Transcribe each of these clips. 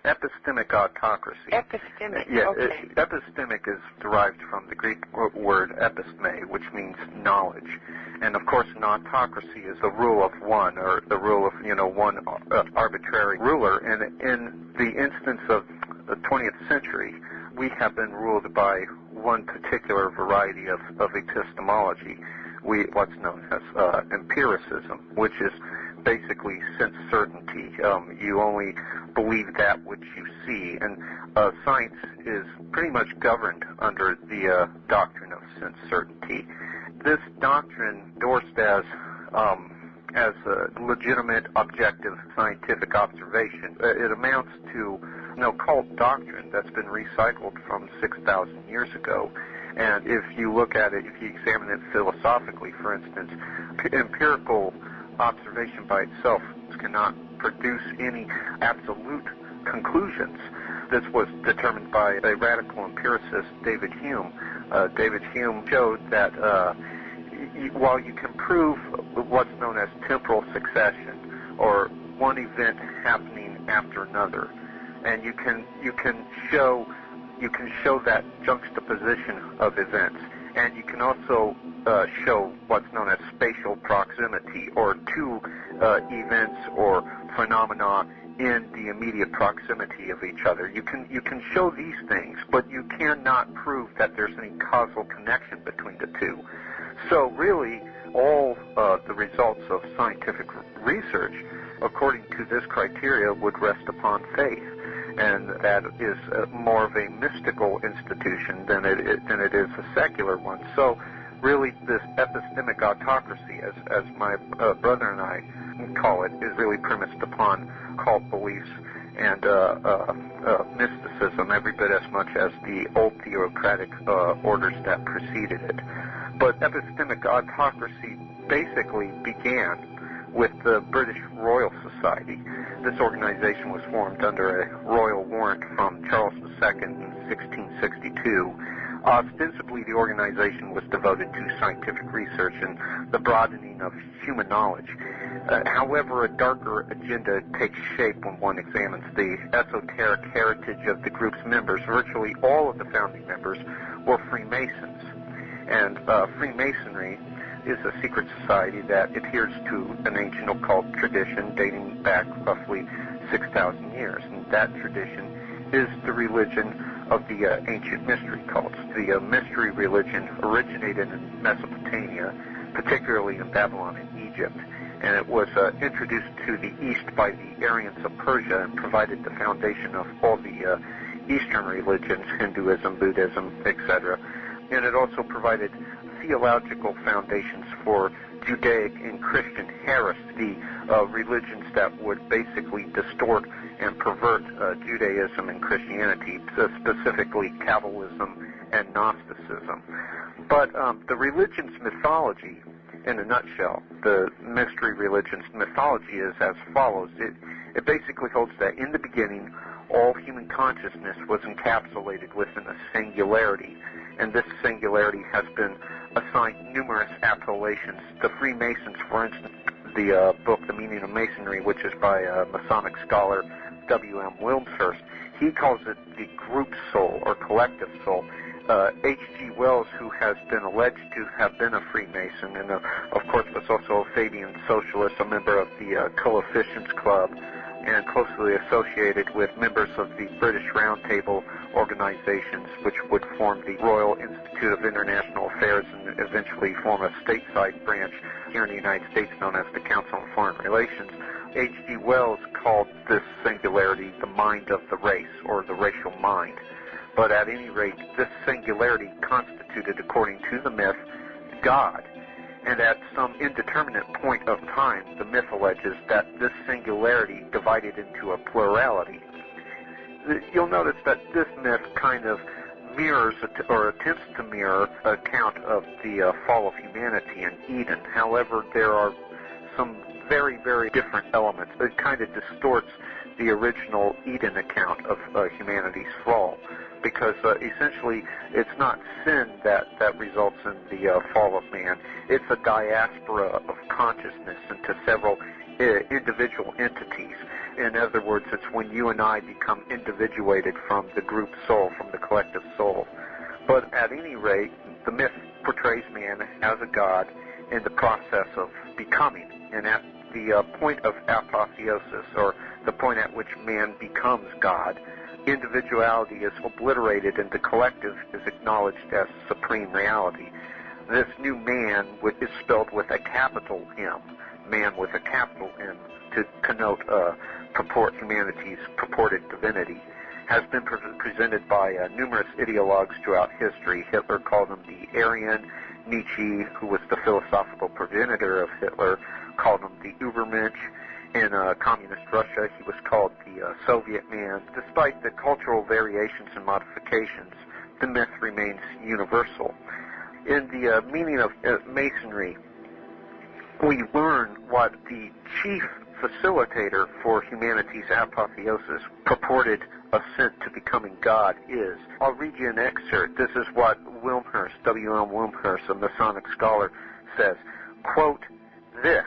Epistemic autocracy. Epistemic, yeah, okay. Epistemic is derived from the Greek word episteme, which means knowledge. And, of course, an autocracy is the rule of one, or the rule of, one arbitrary ruler. And in the instance of the 20th century, we have been ruled by one particular variety of epistemology, what's known as empiricism, which is basically sense certainty. You only believe that which you see, and science is pretty much governed under the doctrine of sense certainty. This doctrine, endorsed as a legitimate, objective scientific observation, it amounts to an occult doctrine that's been recycled from 6,000 years ago. And if you look at it, if you examine it philosophically, for instance, empirical observation by itself cannot produce any absolute conclusions. This was determined by a radical empiricist, David Hume. David Hume showed that while you can prove what's known as temporal succession, or one event happening after another, and you can show that juxtaposition of events, and you can also show what's known as spatial proximity, or two events or phenomena in the immediate proximity of each other. You can show these things, but you cannot prove that there's any causal connection between the two. So really, all the results of scientific research, according to this criteria, would rest upon faith. And that is more of a mystical institution than it is a secular one. So really, this epistemic autocracy, as my brother and I call it, is really premised upon cult beliefs and mysticism, every bit as much as the old theocratic orders that preceded it. But epistemic autocracy basically began with the British Royal Society. This organization was formed under a royal warrant from Charles II in 1662. Ostensibly, the organization was devoted to scientific research and the broadening of human knowledge. However, a darker agenda takes shape when one examines the esoteric heritage of the group's members. Virtually all of the founding members were Freemasons. And Freemasonry is a secret society that adheres to an ancient occult tradition dating back roughly 6,000 years. And that tradition is the religion of the ancient mystery cults. The mystery religion originated in Mesopotamia, particularly in Babylon and Egypt, and it was introduced to the East by the Aryans of Persia and provided the foundation of all the Eastern religions, Hinduism, Buddhism, etc. And it also provided theological foundations for Judaic and Christian heresy, religions that would basically distort and pervert Judaism and Christianity, specifically Kabbalism and Gnosticism. But the religion's mythology, in a nutshell, the mystery religion's mythology is as follows. It basically holds that in the beginning, all human consciousness was encapsulated within a singularity, and this singularity has been assigned numerous appellations. The Freemasons, for instance, the book The Meaning of Masonry, which is by Masonic scholar W.M. Wilmshurst, he calls it the group soul or collective soul. H.G. Wells, who has been alleged to have been a Freemason and, of course, was also a Fabian socialist, a member of the Coefficients Club, and closely associated with members of the British Round Table organizations, which would form the Royal Institute of International Affairs and eventually form a stateside branch here in the United States known as the Council on Foreign Relations. H.G. Wells called this singularity the mind of the race, or the racial mind. But at any rate, this singularity constituted, according to the myth, God. And at some indeterminate point of time, the myth alleges that this singularity divided into a plurality. You'll notice that this myth kind of mirrors, or attempts to mirror, an account of the fall of humanity in Eden. However, there are some very, very different elements. It kind of distorts the original Eden account of humanity's fall, because essentially it's not sin that results in the fall of man. It's a diaspora of consciousness into several individual entities. In other words, it's when you and I become individuated from the group soul, from the collective soul. But at any rate, the myth portrays man as a god in the process of becoming. And at the point of apotheosis, or the point at which man becomes God, individuality is obliterated and the collective is acknowledged as supreme reality. This new man is spelled with a capital M, man with a capital M, to connote humanity's purported divinity, has been presented by numerous ideologues throughout history. Hitler called him the Aryan. Nietzsche, who was the philosophical progenitor of Hitler, called him the Übermensch. In communist Russia, he was called the Soviet man. Despite the cultural variations and modifications, the myth remains universal. In the meaning of Masonry, we learn what the chief facilitator for humanity's apotheosis, purported ascent to becoming God, is. I'll read you an excerpt. This is what Wilmhurst, W.M. Wilmhurst, a Masonic scholar, says. Quote, "This,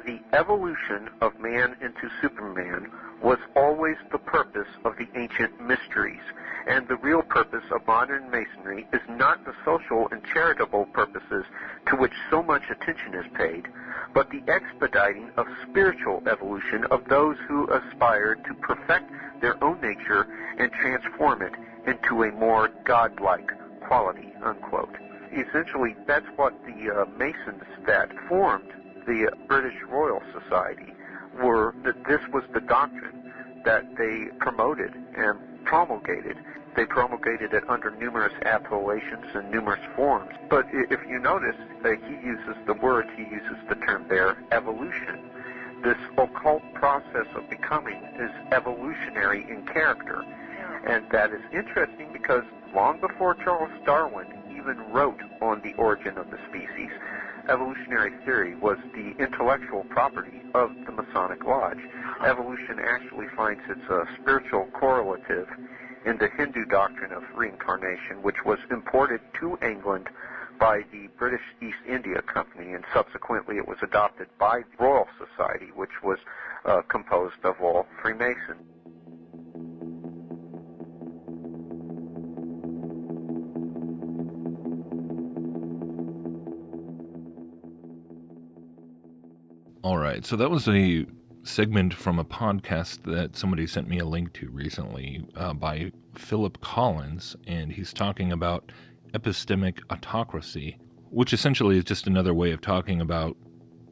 the evolution of man into Superman, was always the purpose of the ancient mysteries, and the real purpose of modern Masonry is not the social and charitable purposes to which so much attention is paid, but the expediting of spiritual evolution of those who aspire to perfect their own nature and transform it into a more godlike quality," unquote. Essentially, that's what the Masons that formed the British Royal Society were, that this was the doctrine that they promoted and promulgated. They promulgated it under numerous appellations and numerous forms. But if you notice, he uses the term there, evolution. This occult process of becoming is evolutionary in character. And that is interesting because long before Charles Darwin even wrote on the origin of the species, evolutionary theory was the intellectual property of the Masonic Lodge. Evolution actually finds its spiritual correlative in the Hindu doctrine of reincarnation, which was imported to England by the British East India Company, and subsequently it was adopted by the Royal Society, which was composed of all Freemasons. All right, so that was a segment from a podcast that somebody sent me a link to recently by Philip Collins, and he's talking about epistemic autocracy, which essentially is just another way of talking about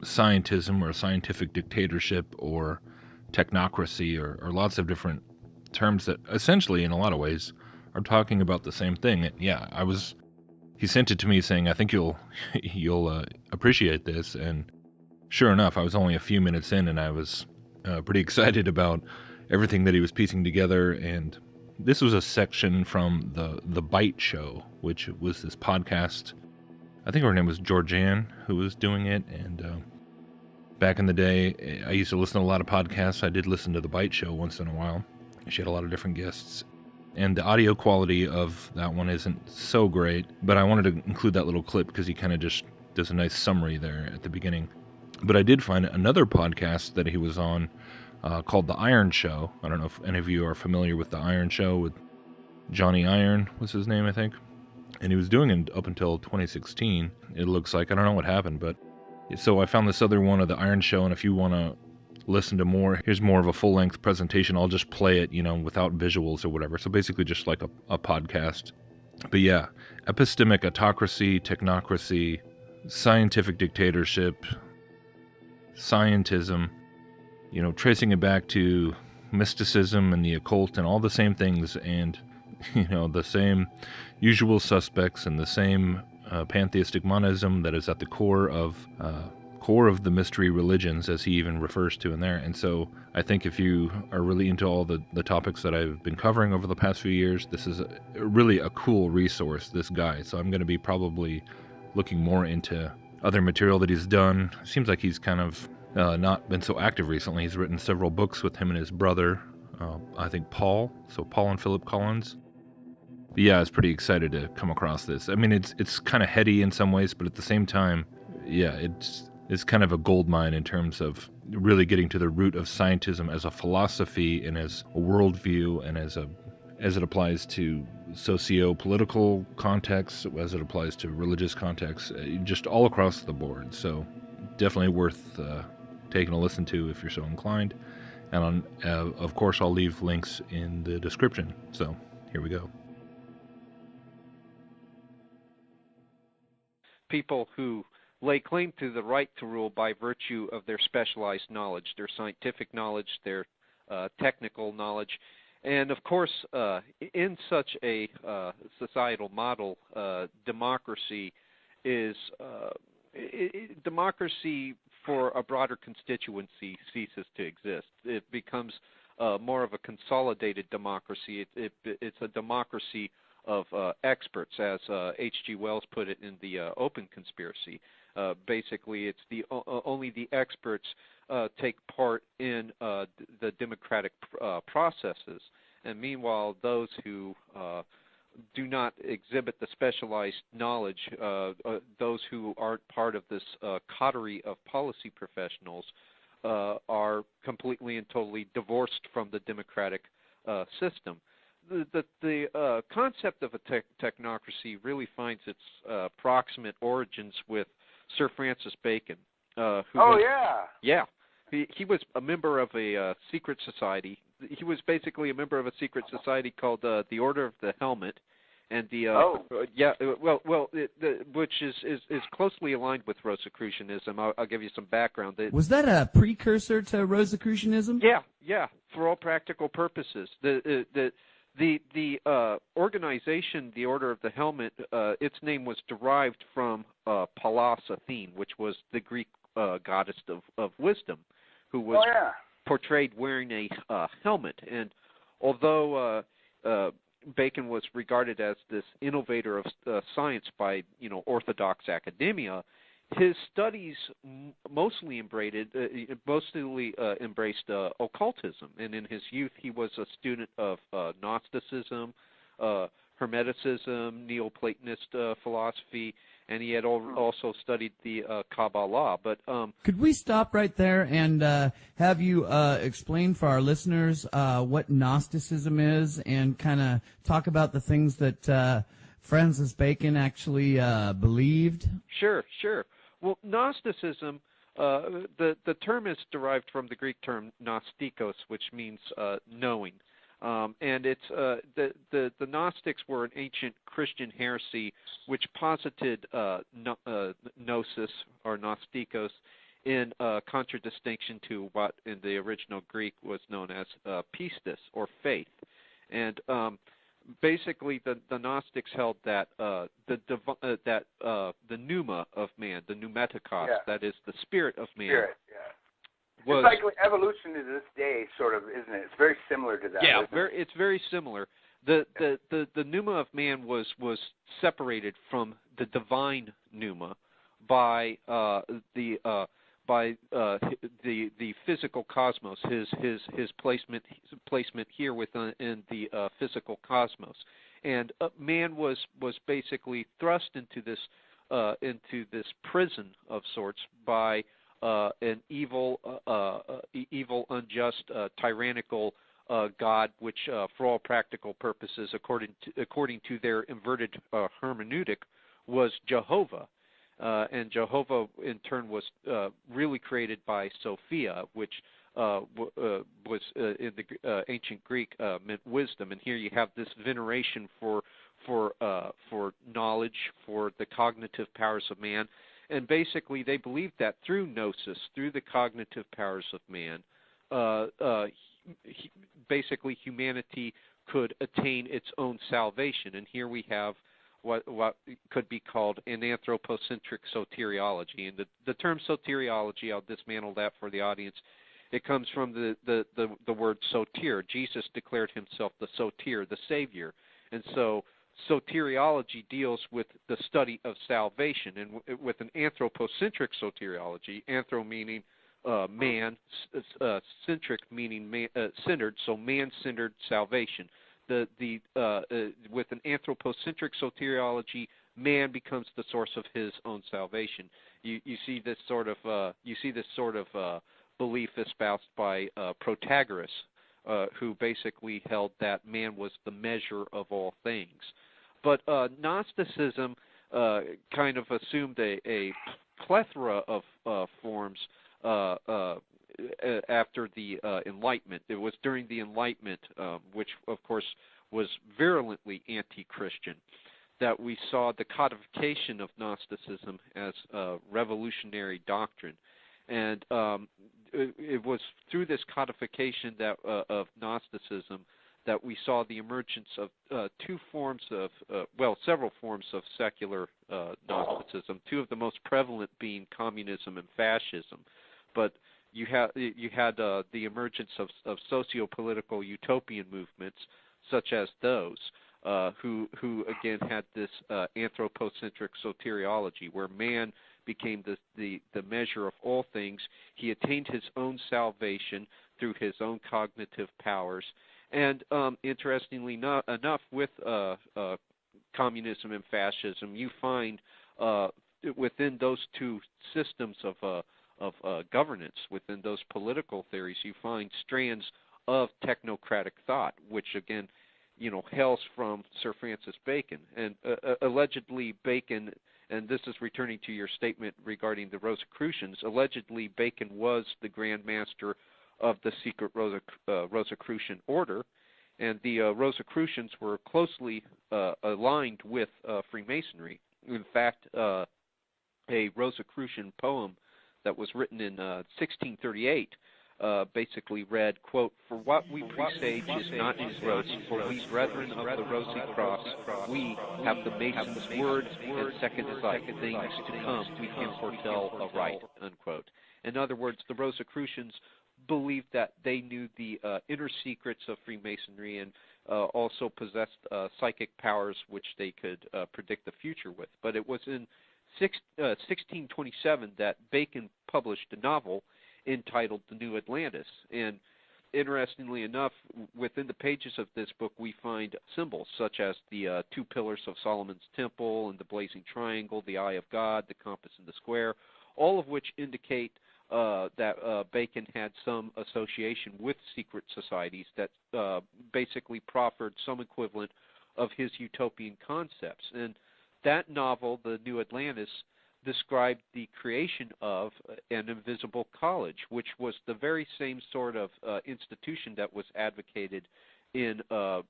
scientism or scientific dictatorship or technocracy or lots of different terms that essentially in a lot of ways are talking about the same thing. And yeah, he sent it to me saying, I think you'll appreciate this, and sure enough, I was only a few minutes in, and I was pretty excited about everything that he was piecing together. And this was a section from the Bite Show, which was this podcast. I think her name was Georgianne who was doing it. And back in the day, I used to listen to a lot of podcasts. I did listen to the Bite Show once in a while. She had a lot of different guests. And the audio quality of that one isn't so great, but I wanted to include that little clip because he kind of just does a nice summary there at the beginning. But I did find another podcast that he was on called The Iron Show. I don't know if any of you are familiar with The Iron Show, with Johnny Iron was his name, I think. And he was doing it up until 2016, it looks like. I don't know what happened, but so I found this other one of The Iron Show, and if you want to listen to more, here's more of a full-length presentation. I'll just play it, without visuals or whatever. So basically just like a podcast. But yeah, epistemic autocracy, technocracy, scientific dictatorship, Scientism, tracing it back to mysticism and the occult and all the same things, and the same usual suspects and the same pantheistic monism that is at the core of the mystery religions, as he even refers to in there. And so I think if you are really into all the topics that I've been covering over the past few years, this is really a cool resource, this guy. So I'm going to be probably looking more into other material that he's done. It seems like he's kind of not been so active recently. He's written several books with him and his brother, I think Paul. So Paul and Philip Collins. But yeah, I was pretty excited to come across this. I mean, it's kind of heady in some ways, but at the same time, yeah, is kind of a gold mine in terms of really getting to the root of scientism as a philosophy and as a worldview and as it applies to socio-political contexts, as it applies to religious contexts, just all across the board. So definitely worth taking a listen to if you're so inclined. And of course, I'll leave links in the description. So here we go. People who lay claim to the right to rule by virtue of their specialized knowledge, their scientific knowledge, their technical knowledge. And of course, in such a societal model, democracy is democracy for a broader constituency ceases to exist. It becomes more of a consolidated democracy. It's a democracy of experts, as H.G. Wells put it in the Open Conspiracy. Basically, it's only the experts take part in the democratic processes, and meanwhile, those who do not exhibit the specialized knowledge, those who aren't part of this coterie of policy professionals, are completely and totally divorced from the democratic system. The concept of a technocracy really finds its proximate origins with Sir Francis Bacon. He was a member of a secret society. He was basically a member of a secret society called the Order of the Helmet, and which is closely aligned with Rosicrucianism. I'll give you some background. Was that a precursor to Rosicrucianism? Yeah. For all practical purposes, the organization, the Order of the Helmet, its name was derived from Pallas Athene, which was the Greek goddess of wisdom, who was portrayed wearing a helmet. And although Bacon was regarded as this innovator of science by orthodox academia, his studies mostly embraced occultism, and in his youth he was a student of Gnosticism, Hermeticism, Neoplatonist philosophy, and he had also studied the Kabbalah. But could we stop right there and have you explain for our listeners what Gnosticism is, and kind of talk about the things that Francis Bacon actually believed? Sure. Well, Gnosticism, the term is derived from the Greek term gnostikos, which means knowing. And it's the Gnostics were an ancient Christian heresy which posited gnosis or gnostikos in contradistinction to what in the original Greek was known as pistis, or faith. And basically, the Gnostics held that the pneuma of man, the pneumatikos, that is the spirit of man. It's like evolution to this day, sort of, isn't it? It's very similar to that. Yeah, it's very similar. The pneuma of man was separated from the divine pneuma by the physical cosmos, his placement here within the physical cosmos, and man was basically thrust into this prison of sorts by an evil, unjust, tyrannical God, which, for all practical purposes, according to their inverted hermeneutic, was Jehovah. And Jehovah, in turn, was really created by Sophia, which was in the ancient Greek meant wisdom. And here you have this veneration for knowledge, for the cognitive powers of man. And basically, they believed that through gnosis, through the cognitive powers of man, basically humanity could attain its own salvation. And here we have what could be called an anthropocentric soteriology. And the term soteriology, I'll dismantle that for the audience. It comes from the word soter. Jesus declared himself the soter, the Savior. And so soteriology deals with the study of salvation, and with an anthropocentric soteriology, anthro meaning man, centric meaning centered, so man-centered salvation. With an anthropocentric soteriology, man becomes the source of his own salvation. You see this sort of belief espoused by Protagoras, who basically held that man was the measure of all things. But Gnosticism kind of assumed a plethora of forms after the Enlightenment. It was during the Enlightenment, which of course was virulently anti-Christian, that we saw the codification of Gnosticism as a revolutionary doctrine. And it was through this codification of Gnosticism that we saw the emergence of several forms of secular Gnosticism, two of the most prevalent being communism and fascism. But you had the emergence of socio-political utopian movements such as those, who again had this anthropocentric soteriology, where man became the measure of all things. He attained his own salvation through his own cognitive powers. And interestingly enough, with communism and fascism, you find within those two systems of governance, within those political theories, you find strands of technocratic thought, which again, hails from Sir Francis Bacon. And allegedly Bacon, and this is returning to your statement regarding the Rosicrucians, allegedly Bacon was the Grand Master of the secret Rosicrucian order, and the Rosicrucians were closely aligned with Freemasonry. In fact, a Rosicrucian poem that was written in 1638 basically read, quote, "For what we presage is not in gross, for we brethren of the rosy cross, we have the Mason's word, and second sight things to come we can foretell aright," unquote. In other words, the Rosicrucians believed that they knew the inner secrets of Freemasonry and also possessed psychic powers which they could predict the future with. But it was in 1627 that Bacon published a novel entitled The New Atlantis. And interestingly enough, within the pages of this book, we find symbols such as the two pillars of Solomon's temple and the blazing triangle, the eye of God, the compass and the square, all of which indicate that Bacon had some association with secret societies that basically proffered some equivalent of his utopian concepts. And that novel, The New Atlantis, described the creation of an invisible college, which was the very same sort of institution that was advocated in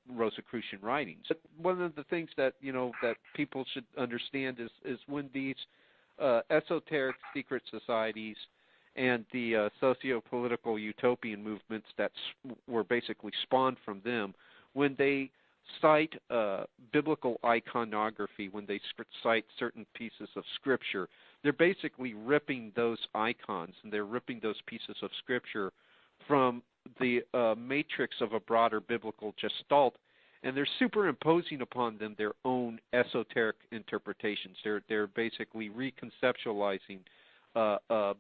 Rosicrucian writings. But one of the things that that people should understand is when these esoteric secret societies and the socio-political utopian movements that were basically spawned from them, when they cite biblical iconography, when they cite certain pieces of Scripture, they're basically ripping those icons and they're ripping those pieces of Scripture from the matrix of a broader biblical gestalt, and they're superimposing upon them their own esoteric interpretations. They're basically reconceptualizing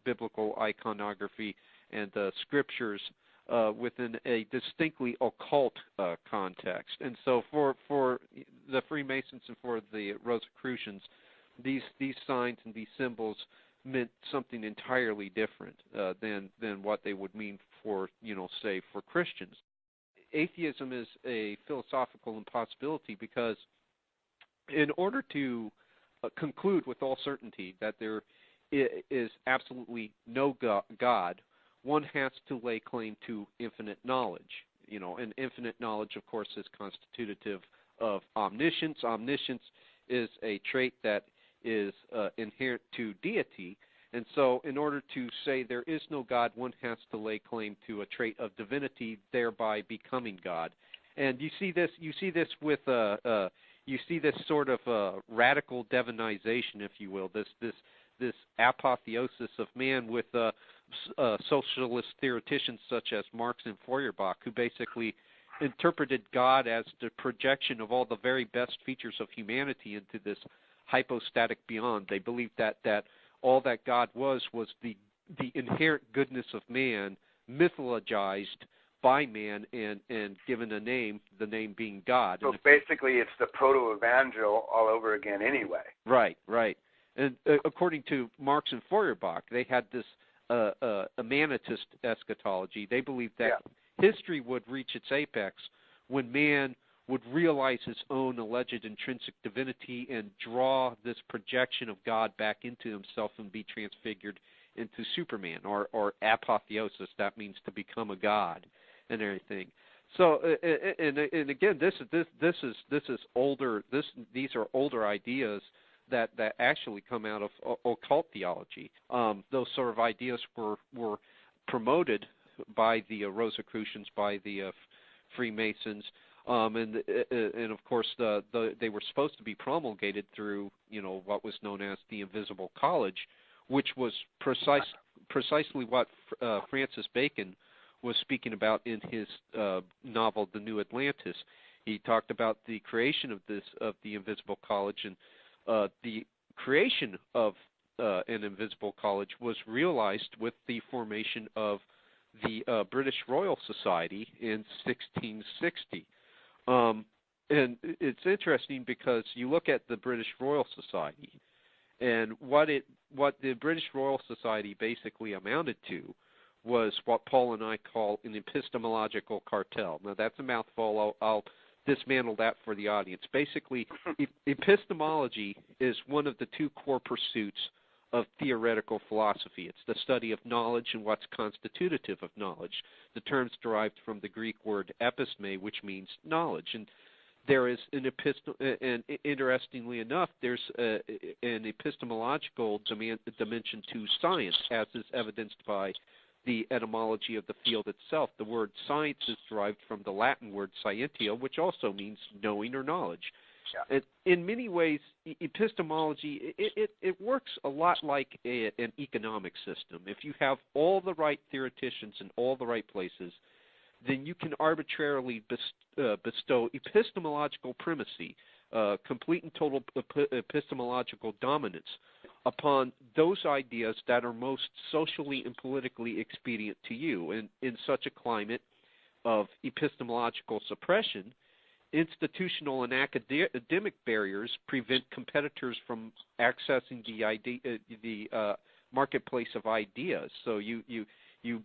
biblical iconography and Scriptures within a distinctly occult context. And so for the Freemasons and for the Rosicrucians, these signs and these symbols meant something entirely different than what they would mean for, say, for Christians. Atheism is a philosophical impossibility because in order to conclude with all certainty that there is absolutely no God, one has to lay claim to infinite knowledge. And infinite knowledge, of course, is constitutive of omniscience. Omniscience is a trait that is inherent to deity. And so in order to say there is no God, one has to lay claim to a trait of divinity, thereby becoming God. And you see this with you see this sort of radical divinization, if you will, this apotheosis of man with socialist theoreticians such as Marx and Feuerbach, who basically interpreted God as the projection of all the very best features of humanity into this hypostatic beyond. They believed that all that God was the inherent goodness of man, mythologized by man and given a name, the name being God. So basically it's the proto-evangel all over again anyway. Right. And according to Marx and Feuerbach, they had this humanitist eschatology. They believed that history would reach its apex when man would realize his own alleged intrinsic divinity and draw this projection of God back into himself and be transfigured into Superman, or apotheosis. That means to become a god and everything. So, and again, this is older. These are older ideas that actually come out of occult theology. Those sort of ideas were promoted by the Rosicrucians, by the Freemasons, and of course they were supposed to be promulgated through what was known as the Invisible College, which was precisely what Francis Bacon was speaking about in his novel The New Atlantis. He talked about the creation of the Invisible College, and the creation of an Invisible College was realized with the formation of the British Royal Society in 1660. And it's interesting because you look at the British Royal Society, and what the British Royal Society basically amounted to was what Paul and I call an epistemological cartel. Now, that's a mouthful. I'll dismantle that for the audience. Basically, epistemology is one of the two core pursuits of theoretical philosophy. It's the study of knowledge and what's constitutive of knowledge. The term's derived from the Greek word episteme, which means knowledge. And there is and interestingly enough, there's an epistemological dimension to science, as is evidenced by the etymology of the field itself. The word science is derived from the Latin word scientia, which also means knowing or knowledge. Yeah. In many ways, epistemology, it works a lot like an economic system. If you have all the right theoreticians in all the right places, then you can arbitrarily bestow epistemological primacy, complete and total epistemological dominance upon those ideas that are most socially and politically expedient to you. And in such a climate of epistemological suppression, institutional and academic barriers prevent competitors from accessing the marketplace of ideas. So you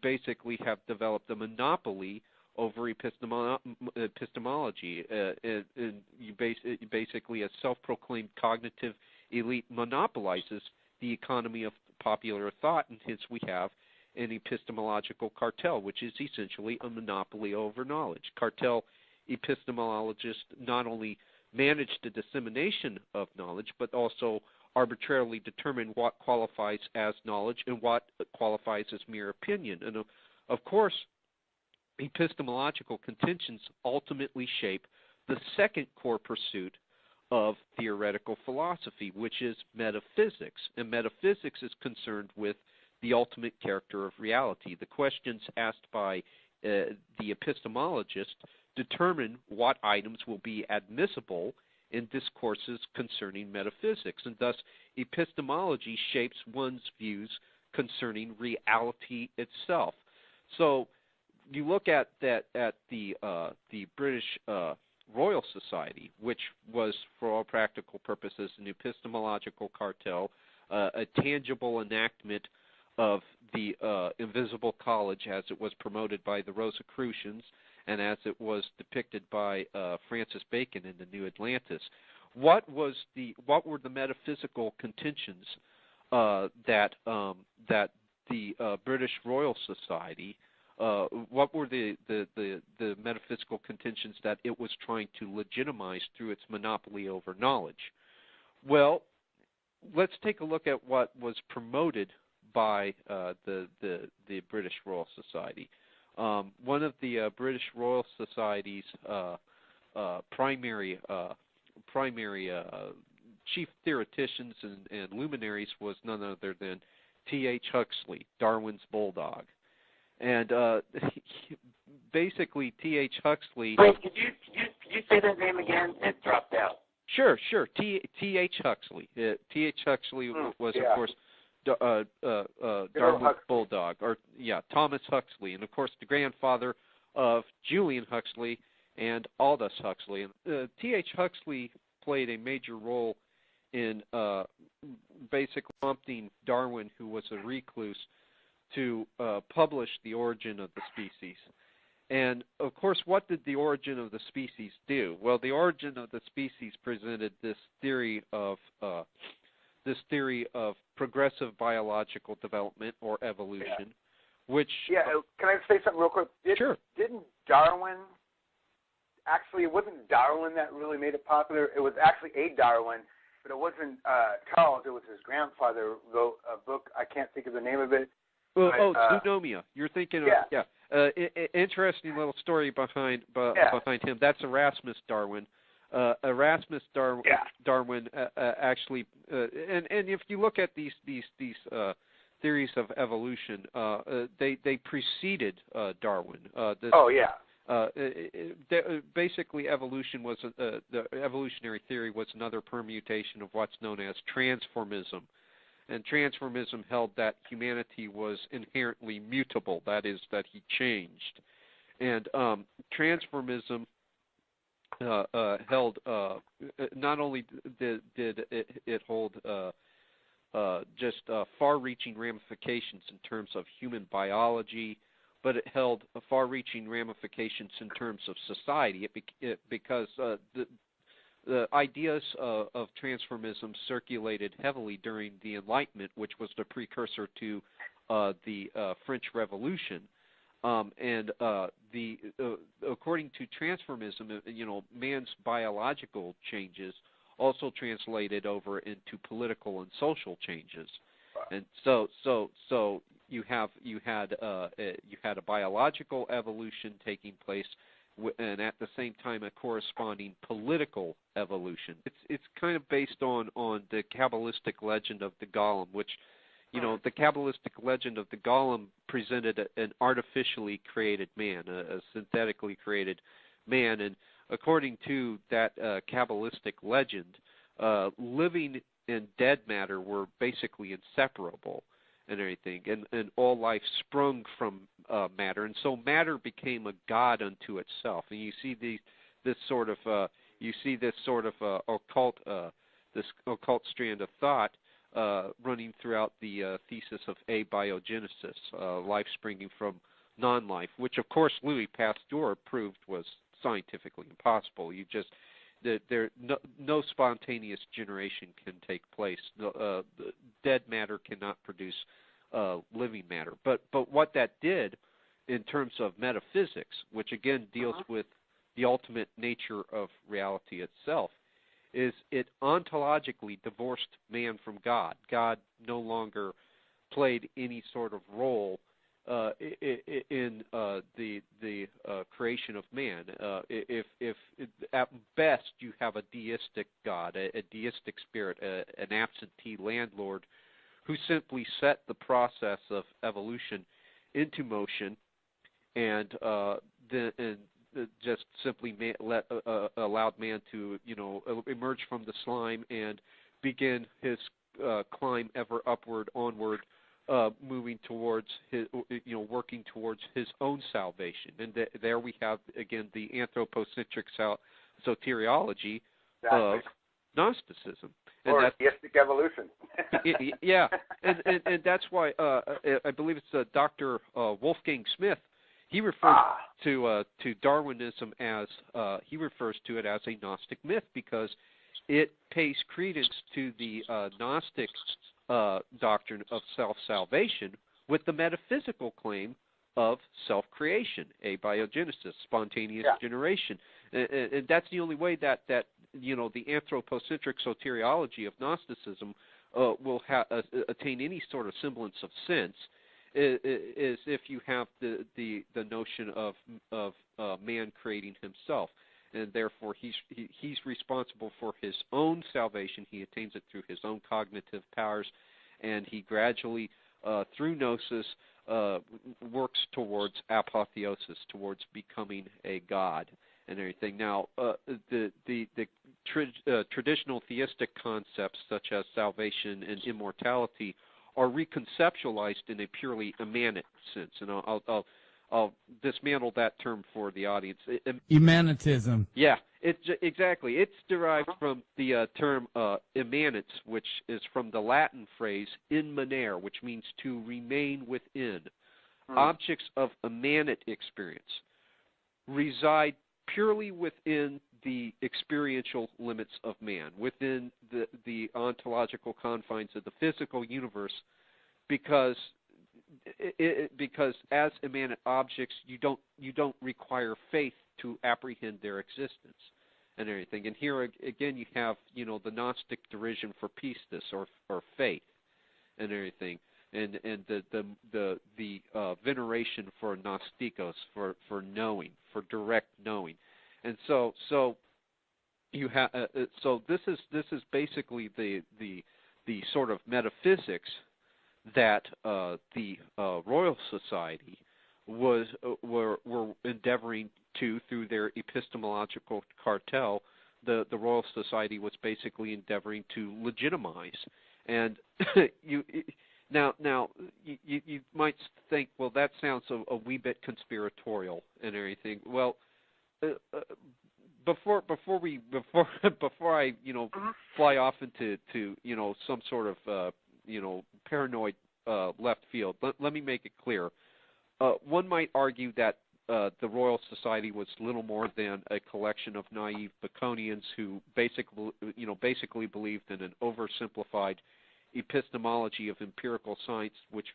basically have developed a monopoly over epistemology, and you basically, a self-proclaimed cognitive elite, monopolizes the economy of popular thought, and hence we have an epistemological cartel, which is essentially a monopoly over knowledge. Cartel epistemologists not only manage the dissemination of knowledge, but also arbitrarily determine what qualifies as knowledge and what qualifies as mere opinion. And of course, epistemological contentions ultimately shape the second core pursuit of theoretical philosophy, which is metaphysics. And metaphysics is concerned with the ultimate character of reality. The questions asked by the epistemologist determine what items will be admissible in discourses concerning metaphysics, and thus epistemology shapes one's views concerning reality itself. So you look at the British Royal Society, which was, for all practical purposes, an epistemological cartel, a tangible enactment of the Invisible College as it was promoted by the Rosicrucians and as it was depicted by Francis Bacon in The New Atlantis. What were the metaphysical contentions that the British Royal Society, what were the metaphysical contentions that it was trying to legitimize through its monopoly over knowledge? Well, let's take a look at what was promoted by the British Royal Society. One of the British Royal Society's primary chief theoreticians and luminaries was none other than T.H. Huxley, Darwin's bulldog. And basically, T.H. Huxley... Wait, could you say that name again? It dropped out. Sure. T.H. Huxley. T.H. Huxley was, of course, Darwin's bulldog, Thomas Huxley, and of course the grandfather of Julian Huxley and Aldous Huxley. And T.H. Huxley played a major role in basically prompting Darwin, who was a recluse, to publish The Origin of the Species. And, of course, what did The Origin of the Species do? Well, The Origin of the Species presented this theory of progressive biological development or evolution, which... Yeah, can I say something real quick? Sure. Didn't Darwin... Actually, it wasn't Darwin that really made it popular. It was actually a Darwin, but it wasn't Charles. It was his grandfather wrote a book. I can't think of the name of it. Well, Zoonomia. You're thinking of... Yeah. Interesting little story behind him. That's Erasmus Darwin. Erasmus Darwin actually, and if you look at these theories of evolution, they preceded Darwin. Basically, evolution was the evolutionary theory was another permutation of what's known as transformism. And transformism held that humanity was inherently mutable, that is, that he changed. And transformism held, not only did it hold just far-reaching ramifications in terms of human biology, but it held far-reaching ramifications in terms of society, because the ideas of transformism circulated heavily during the Enlightenment, which was the precursor to the French Revolution. According to transformism, man's biological changes also translated over into political and social changes. And so you had a biological evolution taking place, and at the same time a corresponding political evolution. It's kind of based on the Kabbalistic legend of the Golem, which, the Kabbalistic legend of the Golem presented an artificially created man, a synthetically created man, and according to that Kabbalistic legend, living and dead matter were basically inseparable and everything, and all life sprung from matter, and so matter became a god unto itself. And you see this sort of occult strand of thought running throughout the thesis of abiogenesis, life springing from non-life, which of course Louis Pasteur proved was scientifically impossible. No spontaneous generation can take place. Dead matter cannot produce living matter. But what that did in terms of metaphysics, which again deals with the ultimate nature of reality itself, is it ontologically divorced man from God. God no longer played any sort of role in the creation of man. If at best you have a deistic God, a deistic spirit, an absentee landlord who simply set the process of evolution into motion and just simply allowed man to emerge from the slime and begin his climb ever upward, onward, moving towards his, working towards his own salvation. And there we have, again, the anthropocentric soteriology of Gnosticism. Or theistic evolution. Yeah, and that's why I believe it's Dr. Wolfgang Smith. He refers to Darwinism as he refers to it as a Gnostic myth, because it pays credence to the Gnostic doctrine of self-salvation with the metaphysical claim of self-creation, abiogenesis, spontaneous generation, and that's the only way that the anthropocentric soteriology of Gnosticism will attain any sort of semblance of sense, is if you have the notion of man creating himself, and therefore he's responsible for his own salvation. He attains it through his own cognitive powers, and he gradually, through gnosis, works towards apotheosis, towards becoming a god and everything. Now, the traditional theistic concepts such as salvation and immortality are reconceptualized in a purely immanent sense, and I'll dismantle that term for the audience. Emanatism. Yeah, exactly. It's derived from the term immanence, which is from the Latin phrase immanere, which means to remain within. Objects of immanent experience reside purely within the experiential limits of man, within the ontological confines of the physical universe, because as immanent objects, you don't require faith to apprehend their existence and everything. And here again, you have the Gnostic derision for pistis or faith and everything, and the veneration for gnostikos, for knowing, for direct knowing. And so you have so this is basically the sort of metaphysics that the Royal Society were endeavoring to, through their epistemological cartel. The Royal Society was basically endeavoring to legitimize. And you might think, well, that sounds a wee bit conspiratorial and everything. Well, before I fly off into some sort of paranoid left field, let me make it clear. One might argue that the Royal Society was little more than a collection of naive Baconians who basically believed in an oversimplified epistemology of empirical science, which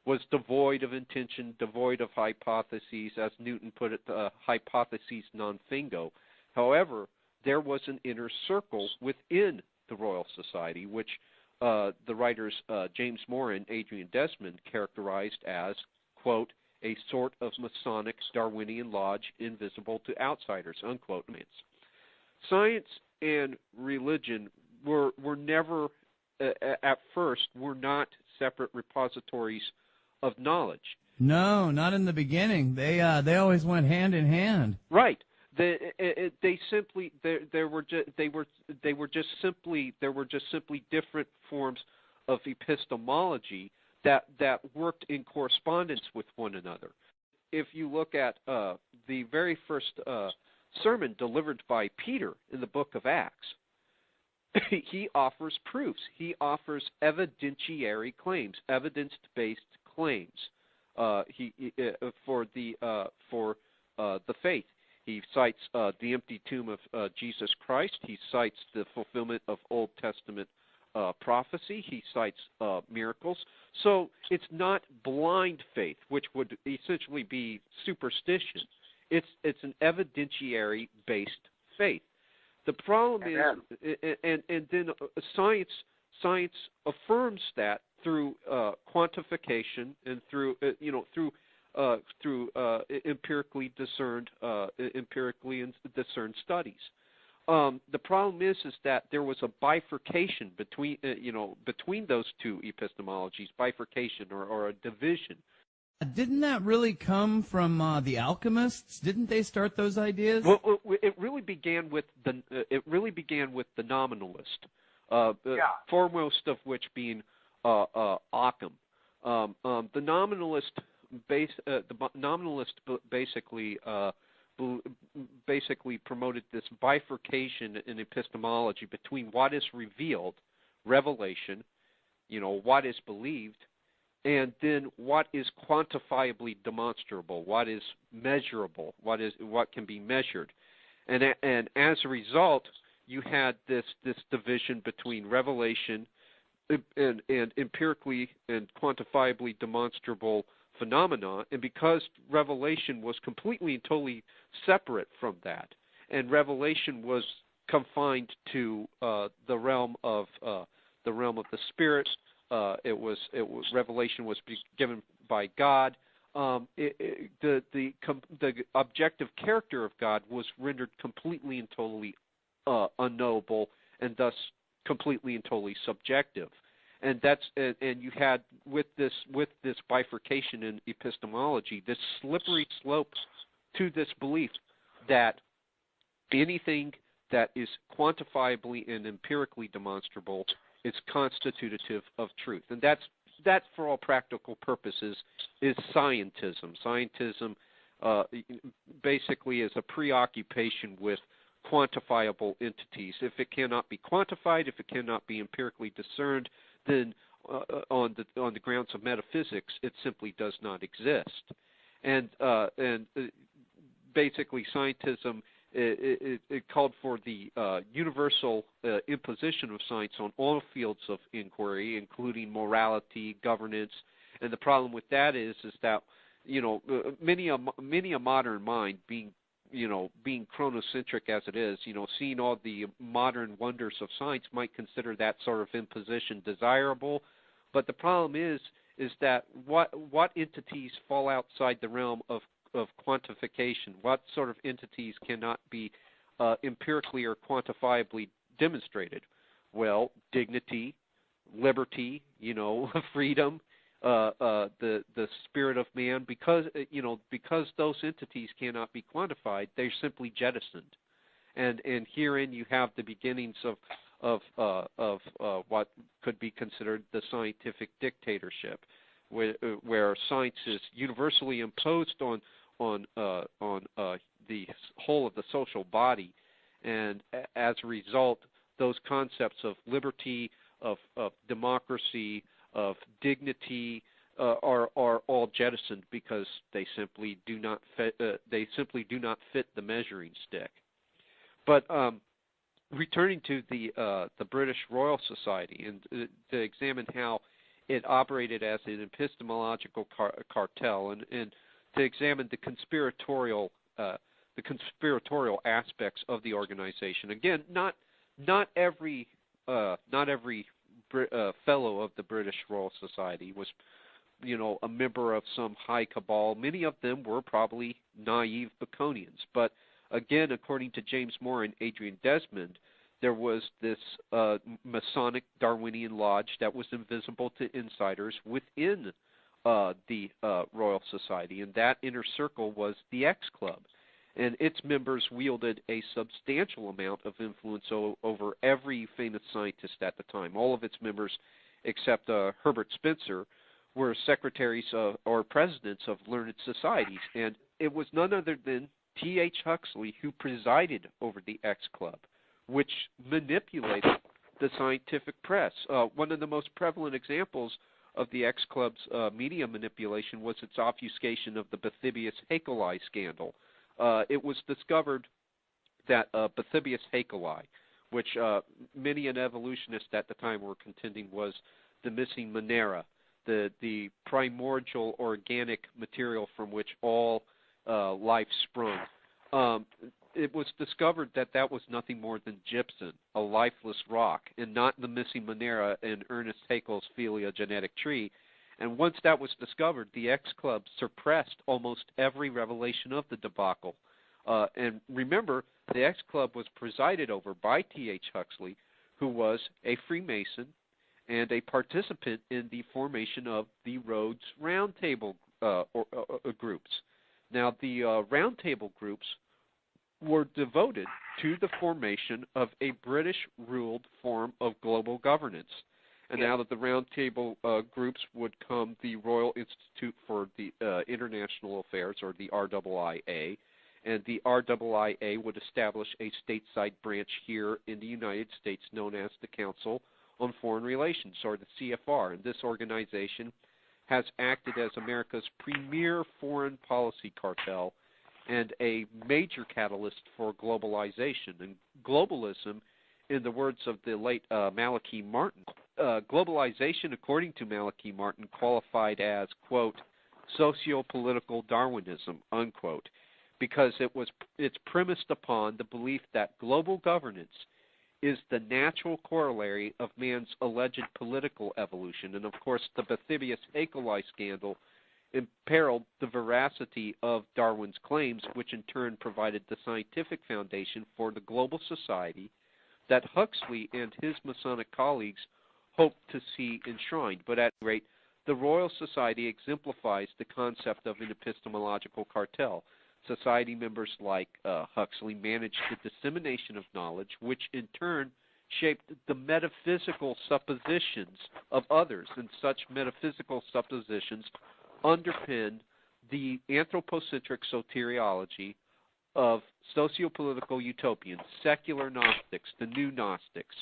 was devoid of intention, devoid of hypotheses, as Newton put it, hypotheses non fingo. However, there was an inner circle within the Royal Society, which the writers James Moore and Adrian Desmond characterized as, quote, a sort of Masonic Darwinian lodge invisible to outsiders, unquote. Science and religion were never, at first, were not separate repositories of knowledge. No, not in the beginning. They always went hand in hand. Right. They were just simply different forms of epistemology that worked in correspondence with one another. If you look at the very first sermon delivered by Peter in the book of Acts, he offers proofs. He offers evidentiary claims, evidence-based claims for the faith. He cites the empty tomb of Jesus Christ. He cites the fulfillment of Old Testament prophecy. He cites miracles. So it's not blind faith, which would essentially be superstition. It's an evidentiary-based faith. The problem is, and then science affirms that through quantification and through empirically discerned studies. The problem is that there was a bifurcation between those two epistemologies, bifurcation or a division. Didn't that really come from the alchemists? Didn't they start those ideas? Well, it really began with the nominalist, foremost of which being Occam. The nominalist basically promoted this bifurcation in epistemology between what is revealed, revelation, what is believed, and then what is quantifiably demonstrable, what is measurable, what can be measured. And as a result, you had this division between revelation and empirically and quantifiably demonstrable phenomena, and because revelation was completely and totally separate from that, and revelation was confined to the realm of the spirit, revelation was given by God. The objective character of God was rendered completely and totally unknowable, and thus completely and totally subjective. And you had with this bifurcation in epistemology, this slippery slope to this belief that anything that is quantifiably and empirically demonstrable is constitutive of truth, and that for all practical purposes is scientism. Scientism basically is a preoccupation with quantifiable entities. If it cannot be quantified, if it cannot be empirically discerned, then on the grounds of metaphysics, it simply does not exist. And basically, scientism it called for the universal imposition of science on all fields of inquiry, including morality, governance. And the problem with that is that many a modern mind, being chronocentric as it is, seeing all the modern wonders of science, might consider that sort of imposition desirable. But the problem is that what entities fall outside the realm of quantification? What sort of entities cannot be empirically or quantifiably demonstrated? Well, dignity, liberty, freedom, the spirit of man. Because those entities cannot be quantified, they're simply jettisoned. And herein you have the beginnings of what could be considered the scientific dictatorship, where science is universally imposed on the whole of the social body, and as a result, those concepts of liberty, of democracy, of dignity are all jettisoned because they simply do not fit. They simply do not fit the measuring stick. But returning to the British Royal Society and to examine how it operated as an epistemological cartel, and to examine the conspiratorial aspects of the organization. Again, not every fellow of the British Royal Society was, a member of some high cabal. Many of them were probably naive Baconians. But again, according to James Moore and Adrian Desmond, there was this Masonic Darwinian Lodge that was invisible to insiders within the Royal Society, and that inner circle was the X Club, and its members wielded a substantial amount of influence over every famous scientist at the time. All of its members, except Herbert Spencer, were secretaries or presidents of learned societies, and it was none other than T.H. Huxley who presided over the X Club, which manipulated the scientific press. One of the most prevalent examples of the X Club's media manipulation was its obfuscation of the Bathybius-Haeckelii scandal. It was discovered that Bathybius-Haeckelii, which many an evolutionist at the time were contending was the missing Monera, the primordial organic material from which all life sprung. It was discovered that was nothing more than gypsum, a lifeless rock, and not the missing Monera in Ernest Haeckel's phylogenetic tree. And once that was discovered, the X Club suppressed almost every revelation of the debacle. And remember, the X Club was presided over by T.H. Huxley, who was a Freemason and a participant in the formation of the Rhodes Roundtable groups. Now, the Roundtable groups were devoted to the formation of a British-ruled form of global governance. And out of the Roundtable groups would come the Royal Institute for the International Affairs, or the RIIA, and the RIIA would establish a stateside branch here in the United States known as the Council on Foreign Relations, or the CFR. And this organization has acted as America's premier foreign policy cartel and a major catalyst for globalization. And globalism, in the words of the late Malachi Martin, globalization, according to Malachi Martin, qualified as, quote, socio-political Darwinism, unquote, because it's premised upon the belief that global governance is the natural corollary of man's alleged political evolution. And, of course, the Bathybius-Haeckelii scandal imperiled the veracity of Darwin's claims, which in turn provided the scientific foundation for the global society that Huxley and his Masonic colleagues hoped to see enshrined. But at any rate, the Royal Society exemplifies the concept of an epistemological cartel. Society members like Huxley managed the dissemination of knowledge, which in turn shaped the metaphysical suppositions of others, and such metaphysical suppositions underpin the anthropocentric soteriology of socio-political utopians, secular Gnostics, the new Gnostics,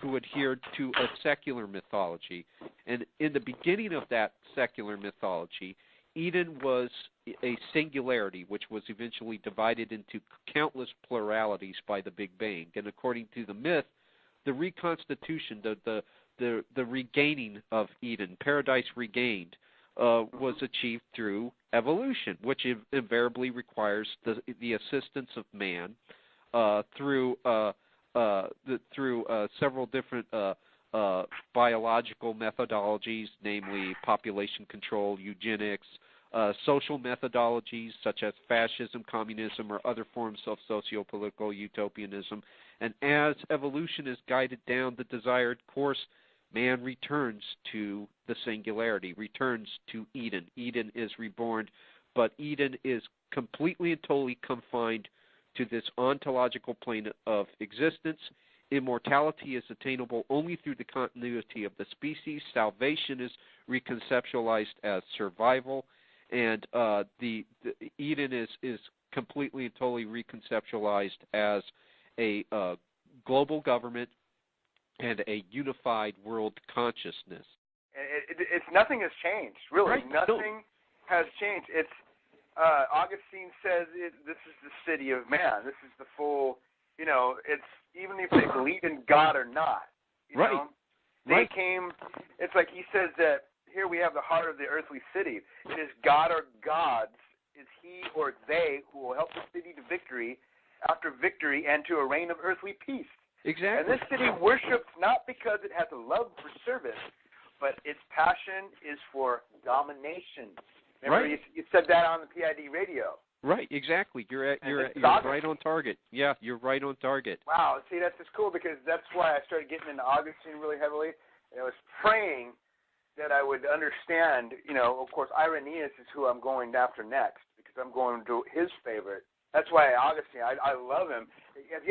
who adhered to a secular mythology. And in the beginning of that secular mythology, Eden was a singularity, which was eventually divided into countless pluralities by the Big Bang. And according to the myth, the reconstitution, the regaining of Eden, paradise regained, was achieved through evolution, which invariably requires the assistance of man through several different biological methodologies, namely population control, eugenics, social methodologies such as fascism, communism, or other forms of socio-political utopianism. And as evolution is guided down the desired course, man returns to the singularity, returns to Eden. Eden is reborn, but Eden is completely and totally confined to this ontological plane of existence. Immortality is attainable only through the continuity of the species. Salvation is reconceptualized as survival, and the Eden is completely and totally reconceptualized as a global government and a unified world consciousness. It's nothing has changed, really. Right. Nothing has changed. It's Augustine says this is the city of man. This is the full. It's even if they believe in God or not. You know, they came. It's like he says that here we have the heart of the earthly city. It is God or gods. It's he or they who will help the city to victory, after victory, and to a reign of earthly peace. Exactly. And this city worships not because it has a love for service, but its passion is for domination. Remember, you said that on the PID radio. Right, exactly. You're right on target. Yeah, you're right on target. Wow, see, that's just cool because that's why I started getting into Augustine really heavily. And I was praying that I would understand, of course, Irenaeus is who I'm going after next because I'm going to his favorite. That's why Augustine, I love him.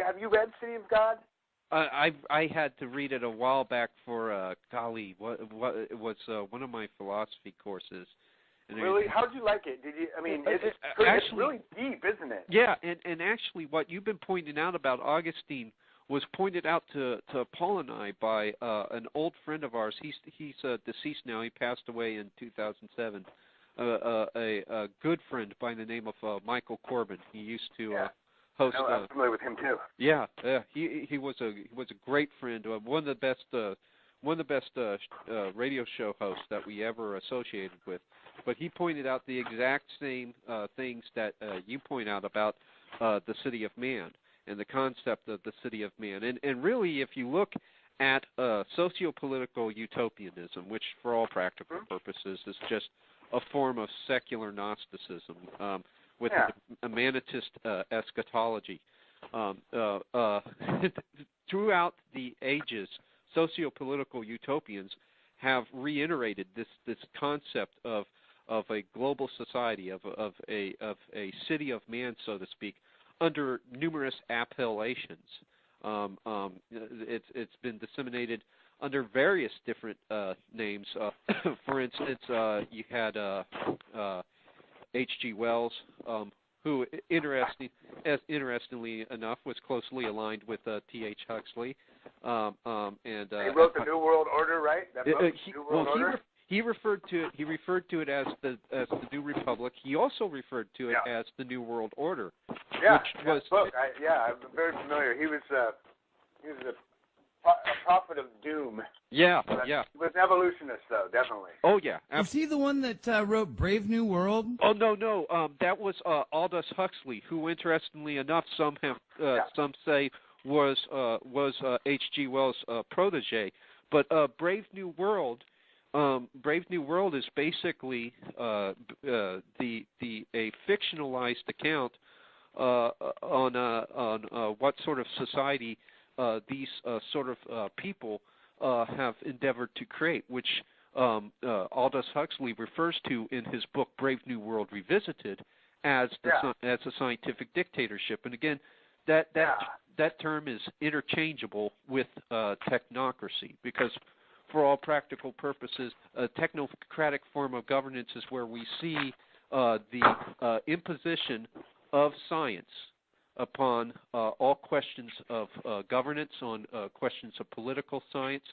Have you read City of God? I had to read it a while back for what it was one of my philosophy courses. And really? How did you like it? Did you? I mean, it's really deep, isn't it? Yeah, and actually, what you've been pointing out about Augustine was pointed out to Paul and I by an old friend of ours. He's deceased now. He passed away in 2007. A good friend by the name of Michael Corbin. He used to host. I'm familiar with him too. Yeah. He was a great friend. One of the best radio show hosts that we ever associated with. But he pointed out the exact same things that you point out about the city of man and the concept of the city of man. And really, if you look at socio-political utopianism, which for all practical purposes is just a form of secular Gnosticism with a manetist eschatology. Throughout the ages, socio-political utopians have reiterated this concept of a global society, of a city of man, so to speak, under numerous appellations. It's been disseminated under various different names. For instance, you had H.G. Wells, who, interestingly enough, was closely aligned with T.H. Huxley. He wrote the New World Order, right? That book, New World Order? He referred to it as the New Republic. He also referred to it as the New World Order. Yeah, which was book. I'm very familiar. He was a prophet of doom. Yeah. He was an evolutionist, though, definitely. Oh yeah. Is he the one that wrote Brave New World? Oh no. That was Aldous Huxley, who, interestingly enough, some say was H.G. Wells' protege. But Brave New World is basically a fictionalized account on what sort of society these sort of people have endeavored to create, which Aldous Huxley refers to in his book Brave New World Revisited as a scientific dictatorship. And again, that term is interchangeable with technocracy, because for all practical purposes, a technocratic form of governance is where we see the imposition of science upon all questions of governance, on questions of political science,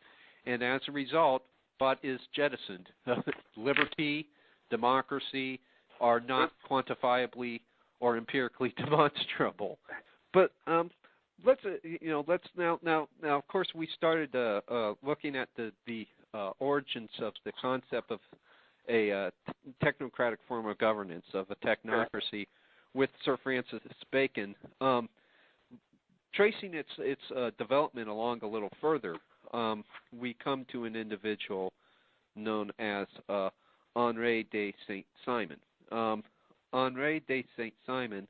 and as a result, what is jettisoned? Liberty, democracy are not quantifiably or empirically demonstrable. But let's now. Of course, we started looking at the origins of the concept of a technocratic form of governance, of a technocracy, with Sir Francis Bacon. Tracing its development along a little further, we come to an individual known as Henri de Saint-Simon. Henri de Saint-Simon,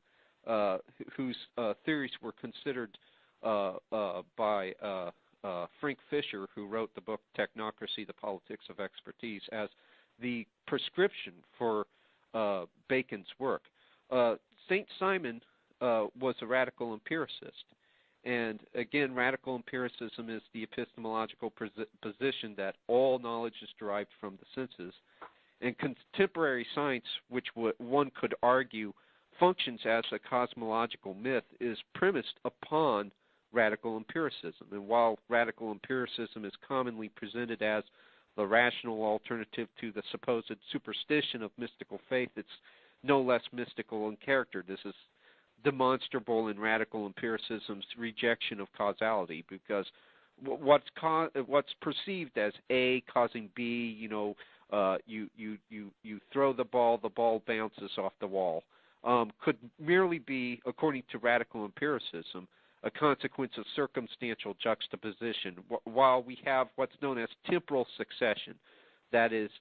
whose theories were considered by Frank Fisher, who wrote the book Technocracy, The Politics of Expertise, as the prescription for Bacon's work. Saint-Simon was a radical empiricist. And again, radical empiricism is the epistemological position that all knowledge is derived from the senses. And contemporary science, which one could argue functions as a cosmological myth, is premised upon radical empiricism. And while radical empiricism is commonly presented as the rational alternative to the supposed superstition of mystical faith, it's no less mystical in character. This is demonstrable in radical empiricism's rejection of causality, because what's perceived as A causing B, you throw the ball bounces off the wall, could merely be, according to radical empiricism, a consequence of circumstantial juxtaposition, while we have what's known as temporal succession, that is,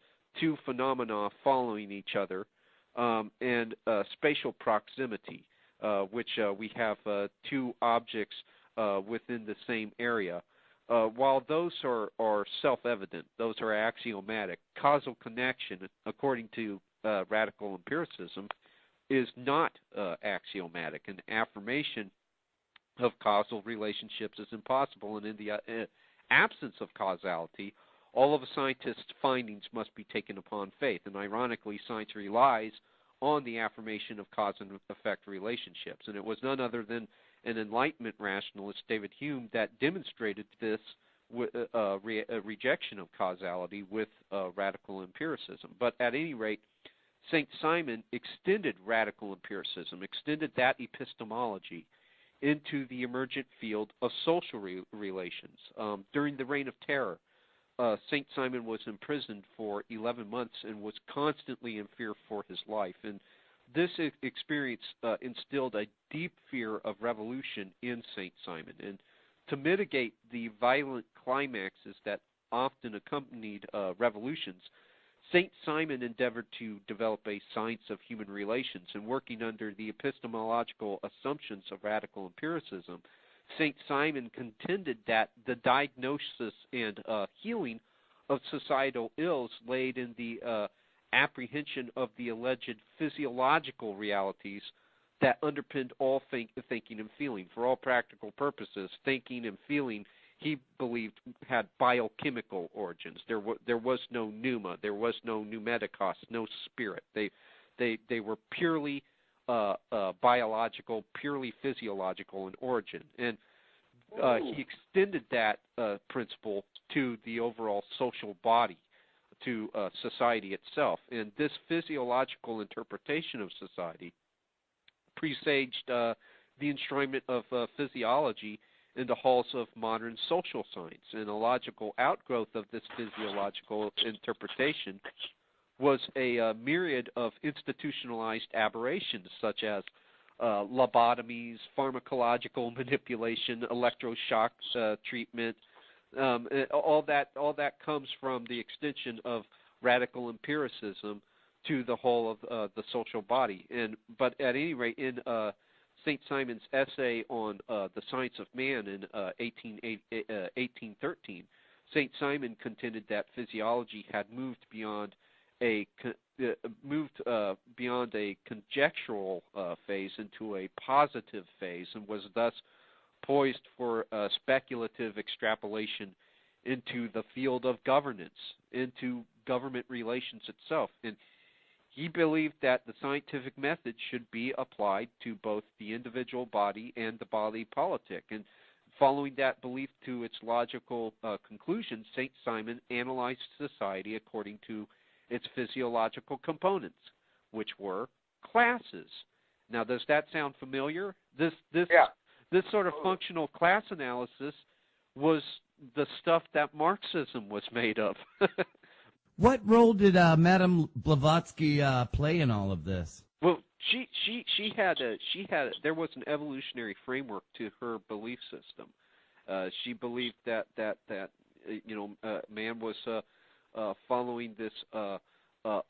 two phenomena following each other, and spatial proximity, which we have two objects within the same area. While those are self-evident, those are axiomatic, causal connection, according to radical empiricism, is not axiomatic. An affirmation of causal relationships is impossible, and in the absence of causality, all of a scientist's findings must be taken upon faith. And ironically, science relies on the affirmation of cause and effect relationships. And it was none other than an Enlightenment rationalist, David Hume, that demonstrated this rejection of causality with radical empiricism. But at any rate, Saint-Simon extended radical empiricism, extended that epistemology into the emergent field of social relations. During the Reign of Terror, Saint-Simon was imprisoned for 11 months and was constantly in fear for his life. And this experience instilled a deep fear of revolution in Saint-Simon. And to mitigate the violent climaxes that often accompanied revolutions, Saint-Simon endeavored to develop a science of human relations, and working under the epistemological assumptions of radical empiricism, Saint-Simon contended that the diagnosis and healing of societal ills laid in the apprehension of the alleged physiological realities that underpinned all thinking and feeling. For all practical purposes, thinking and feeling, he believed, had biochemical origins. There was no pneuma, there was no pneumatikos, no spirit. They were purely biological, purely physiological in origin. And he extended that principle to the overall social body, to society itself. And this physiological interpretation of society presaged the enshrinement of physiology in the halls of modern social science. And a logical outgrowth of this physiological interpretation was a myriad of institutionalized aberrations, such as lobotomies, pharmacological manipulation, electroshock treatment. All that comes from the extension of radical empiricism to the whole of the social body. But at any rate, in Saint-Simon's essay on the science of man in 1813, Saint-Simon contended that physiology had moved beyond a conjectural phase into a positive phase, and was thus poised for speculative extrapolation into the field of governance, into government relations itself. And he believed that the scientific method should be applied to both the individual body and the body politic. And following that belief to its logical conclusion, St. Simon analyzed society according to its physiological components, which were classes. Now, does that sound familiar? This sort of functional class analysis was the stuff that Marxism was made of. What role did Madame Blavatsky play in all of this? Well, she had there was an evolutionary framework to her belief system. She believed that man was following this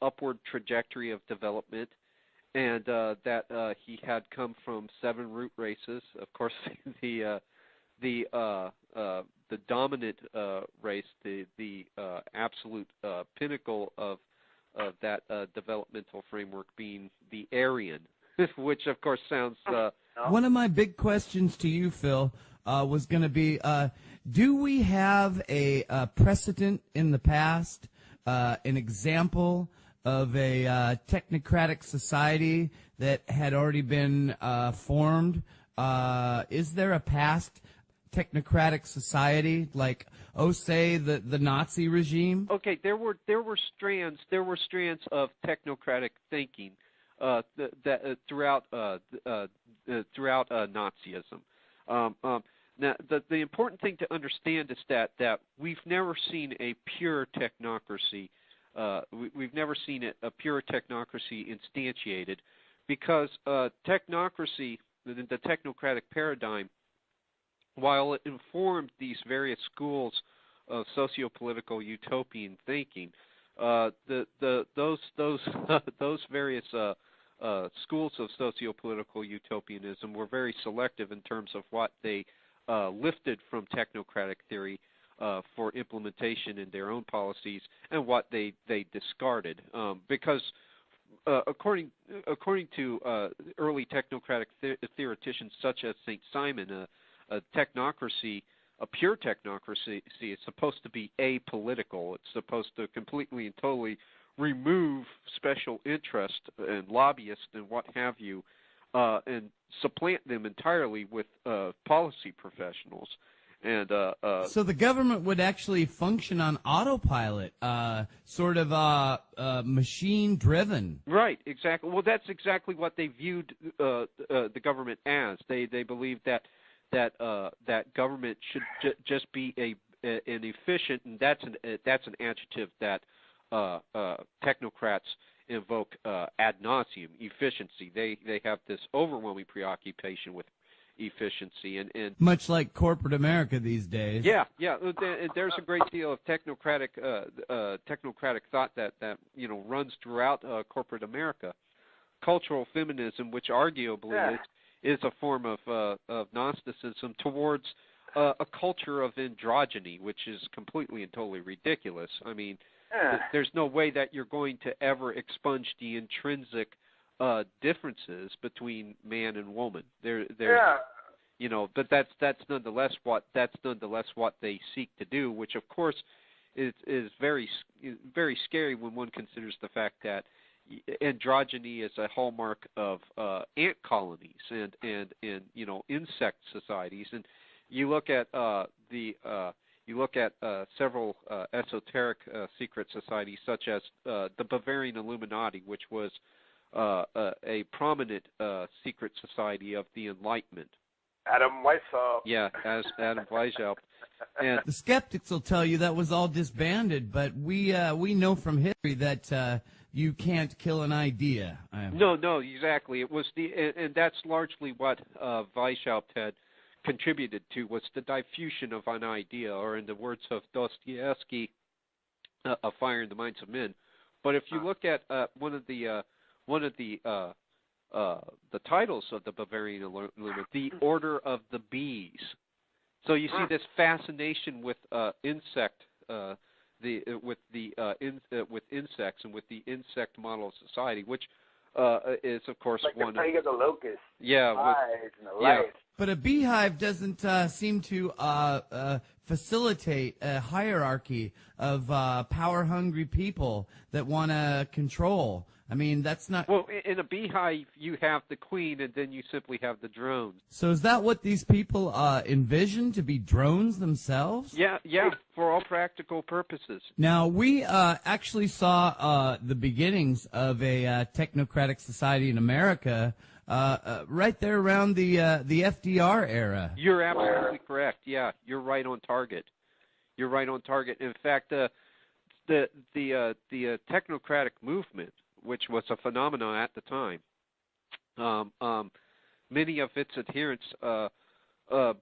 upward trajectory of development, and that he had come from 7 root races. Of course, the dominant race, the absolute pinnacle of that developmental framework being the Aryan, which of course sounds. One of my big questions to you, Phil, was going to be: do we have a precedent in the past, an example of a technocratic society that had already been formed? Is there a past technocratic society, like, say the Nazi regime? Okay, there were strands of technocratic thinking throughout Nazism. Now, the important thing to understand is that we've never seen a pure technocracy. We've never seen a pure technocracy instantiated, because technocracy, the technocratic paradigm, while it informed these various schools of socio-political utopian thinking, those various schools of socio-political utopianism were very selective in terms of what they lifted from technocratic theory for implementation in their own policies, and what they discarded, because according to early technocratic theoreticians such as St. Simon, a technocracy, a pure technocracy, is supposed to be apolitical. It's supposed to completely and totally remove special interest and lobbyists and what have you, and supplant them entirely with policy professionals. And so the government would actually function on autopilot, sort of machine-driven. Right, exactly. Well, that's exactly what they viewed the government as. They believed that government should just be an efficient, and that's an adjective that technocrats invoke ad nauseum, efficiency. They have this overwhelming preoccupation with efficiency, and much like corporate America these days. Yeah. There's a great deal of technocratic thought that runs throughout corporate America. Cultural feminism, which arguably is a form of Gnosticism towards a culture of androgyny, which is completely and totally ridiculous. I mean, there's no way that you're going to ever expunge the intrinsic differences between man and woman. But that's nonetheless what they seek to do, which of course is very scary when one considers the fact that androgyny is a hallmark of ant colonies and insect societies. And you look at several esoteric secret societies, such as the Bavarian Illuminati, which was a prominent secret society of the Enlightenment. Adam Weishaupt. Yeah, as Adam Weishaupt. And the skeptics will tell you that was all disbanded, but we know from history that you can't kill an idea. No, exactly. It was and that's largely what Weishaupt had contributed to, was the diffusion of an idea, or in the words of Dostoevsky, a fire in the minds of men. But if you look at one of the titles of the Bavarian Illuminati, the Order of the Bees. So you see this fascination with insects and with the insect model of society, which is of course like one. The plague of the locust. Yeah. Flies and the yeah. lights. But a beehive doesn't seem to facilitate a hierarchy of power-hungry people that want to control. I mean, that's not... Well, in a beehive, you have the queen, and then you simply have the drones. So is that what these people envision, to be drones themselves? Yeah, for all practical purposes. Now, we actually saw the beginnings of a technocratic society in America right there around the FDR era. You're absolutely correct. Yeah, you're right on target. You're right on target. In fact, the technocratic movement, which was a phenomenon at the time, many of its adherents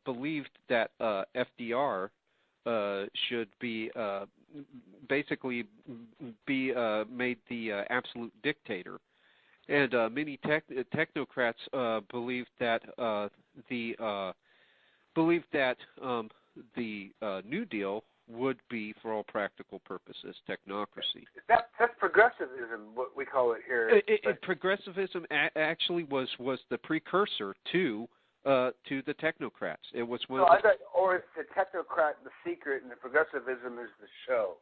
believed that FDR should be basically be made the absolute dictator. And many technocrats believed that the New Deal would be, for all practical purposes, technocracy. That's progressivism, what we call it here. Progressivism actually was the precursor to the technocrats. It was one. Or it's the technocrat, the secret, and the progressivism is the show.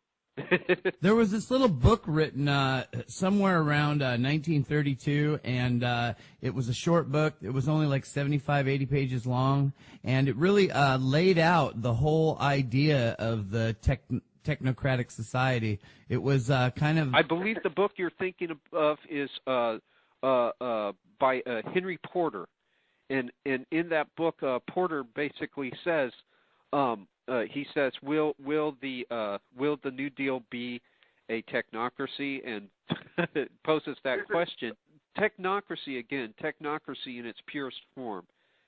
There was this little book written somewhere around 1932, and it was a short book. It was only like 75, 80 pages long, and it really laid out the whole idea of the technocratic society. It was kind of... I believe the book you're thinking of is by Henry Porter, and in that book, Porter basically says... he says, "Will the New Deal be a technocracy?" And poses that question. Technocracy in its purest form,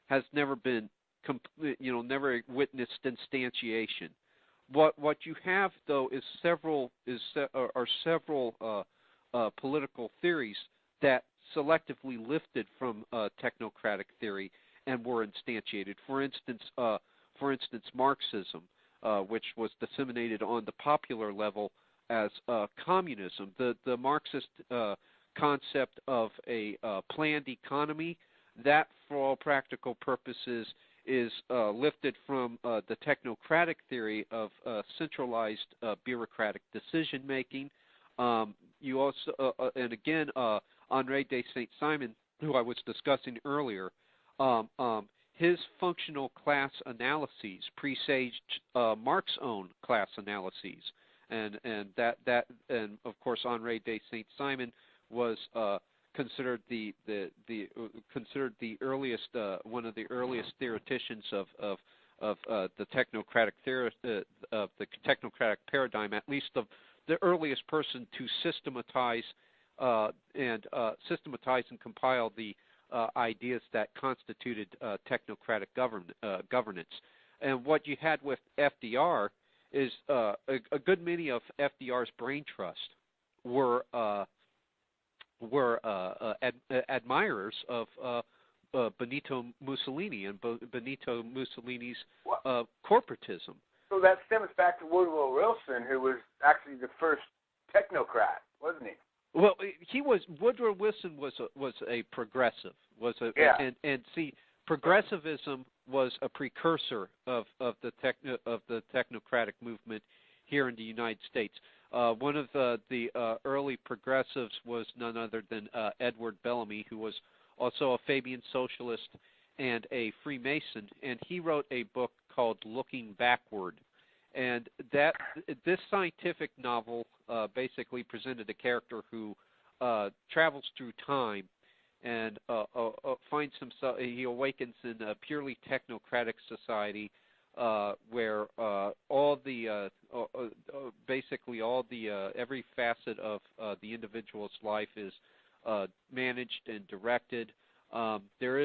has never been, never witnessed instantiation. What you have though is several political theories that selectively lifted from technocratic theory and were instantiated. For instance, Marxism, which was disseminated on the popular level as communism. The Marxist concept of a planned economy, that for all practical purposes is lifted from the technocratic theory of centralized bureaucratic decision-making. You also, and again, Henri de Saint-Simon, who I was discussing earlier, his functional class analyses presaged Marx's own class analyses, and of course Henri de Saint-Simon was considered the earliest one of the earliest theoreticians of the technocratic of the technocratic paradigm, at least of the earliest person to systematize and compile the ideas that constituted technocratic governance. And what you had with FDR is a good many of FDR's brain trust were admirers of Benito Mussolini and Benito Mussolini's corporatism. So that stems back to Woodrow Wilson, who was actually the first technocrat, wasn't he? Well, Woodrow Wilson was a progressive, and see, progressivism was a precursor of the technocratic movement here in the United States. One of the early progressives was none other than Edward Bellamy, who was also a Fabian socialist and a Freemason, and he wrote a book called Looking Backward. And this scientific novel basically presented a character who travels through time and finds himself, he awakens in a purely technocratic society where every facet of the individual's life is managed and directed. There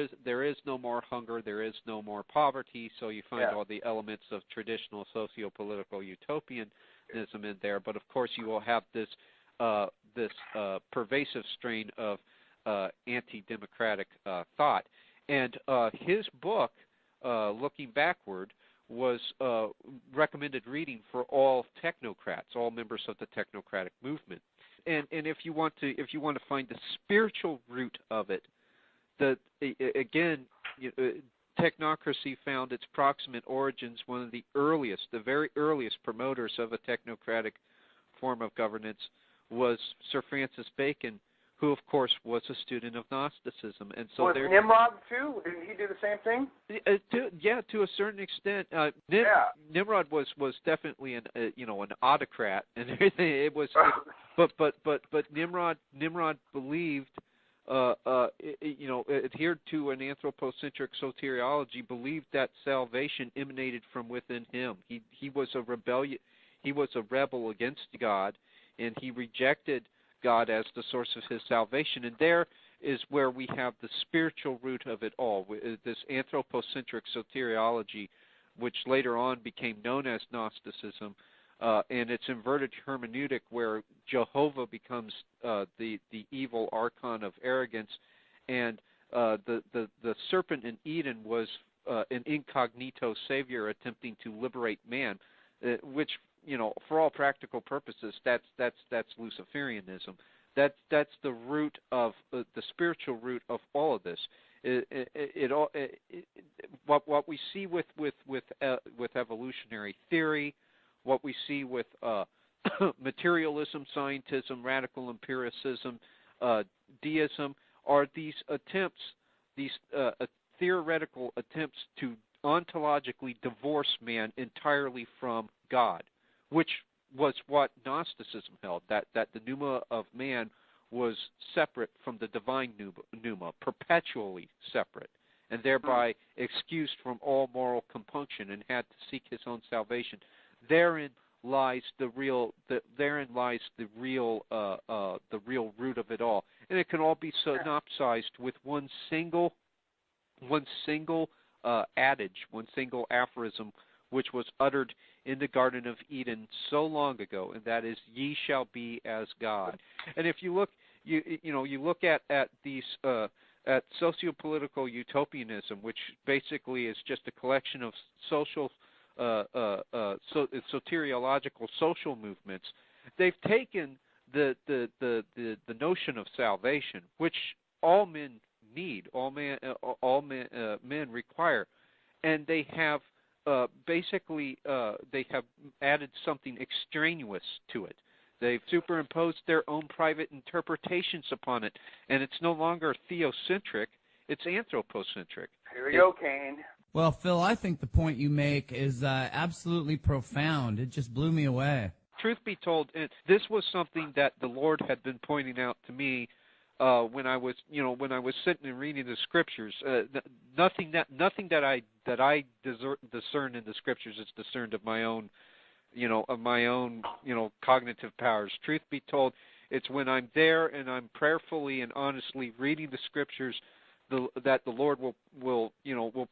is no more hunger, there is no more poverty, so you find all the elements of traditional socio-political utopianism in there. But of course, you will have this pervasive strain of anti-democratic thought. And his book, Looking Backward, was recommended reading for all technocrats, all members of the technocratic movement. if you want to find the spiritual root of it, technocracy found its proximate origins. One of the very earliest promoters of a technocratic form of governance was Sir Francis Bacon, who, of course, was a student of Gnosticism. And so was Nimrod too? Didn't he do the same thing? To a certain extent. Nimrod was definitely an autocrat, and everything. It was, but Nimrod believed, adhered to an anthropocentric soteriology, believed that salvation emanated from within him. He was a rebel against God, and he rejected God as the source of his salvation. And there is where we have the spiritual root of it all, this anthropocentric soteriology, which later on became known as Gnosticism, and its inverted hermeneutic, where Jehovah becomes the evil archon of arrogance, and the serpent in Eden was an incognito savior attempting to liberate man, which, for all practical purposes, that's Luciferianism. That's the root of the spiritual root of all of this. What we see with evolutionary theory, what we see with materialism, scientism, radical empiricism, deism, are these attempts, theoretical attempts to ontologically divorce man entirely from God, which was what Gnosticism held, that the pneuma of man was separate from the divine pneuma, perpetually separate, and thereby excused from all moral compunction and had to seek his own salvation. Therein lies the real root of it all, and it can all be synopsized with one single adage, one single aphorism, which was uttered in the Garden of Eden so long ago, and that is, "Ye shall be as God." And if you look, you look at these at sociopolitical utopianism, which basically is just a collection of social soteriological social movements. They've taken the notion of salvation, which all men need, all men require, and they have they have added something extraneous to it. They've superimposed their own private interpretations upon it, and it's no longer theocentric, it's anthropocentric. Here we go, Kane. Well, Phil, I think the point you make is absolutely profound. It just blew me away. Truth be told, this was something that the Lord had been pointing out to me when I was sitting and reading the Scriptures. Nothing that I discern in the Scriptures is discerned of my own, cognitive powers. Truth be told, it's when I'm there and I'm prayerfully and honestly reading the Scriptures that the Lord will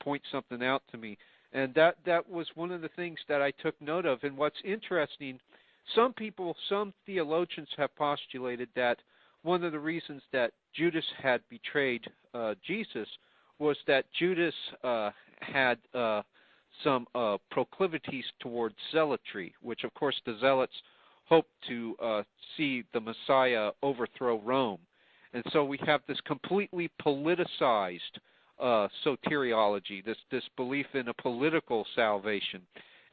point something out to me. And that was one of the things that I took note of. And what's interesting, some theologians have postulated that one of the reasons that Judas had betrayed Jesus was that Judas had some proclivities towards zealotry, which of course the zealots hoped to see the Messiah overthrow Rome. And so we have this completely politicized soteriology, this belief in a political salvation.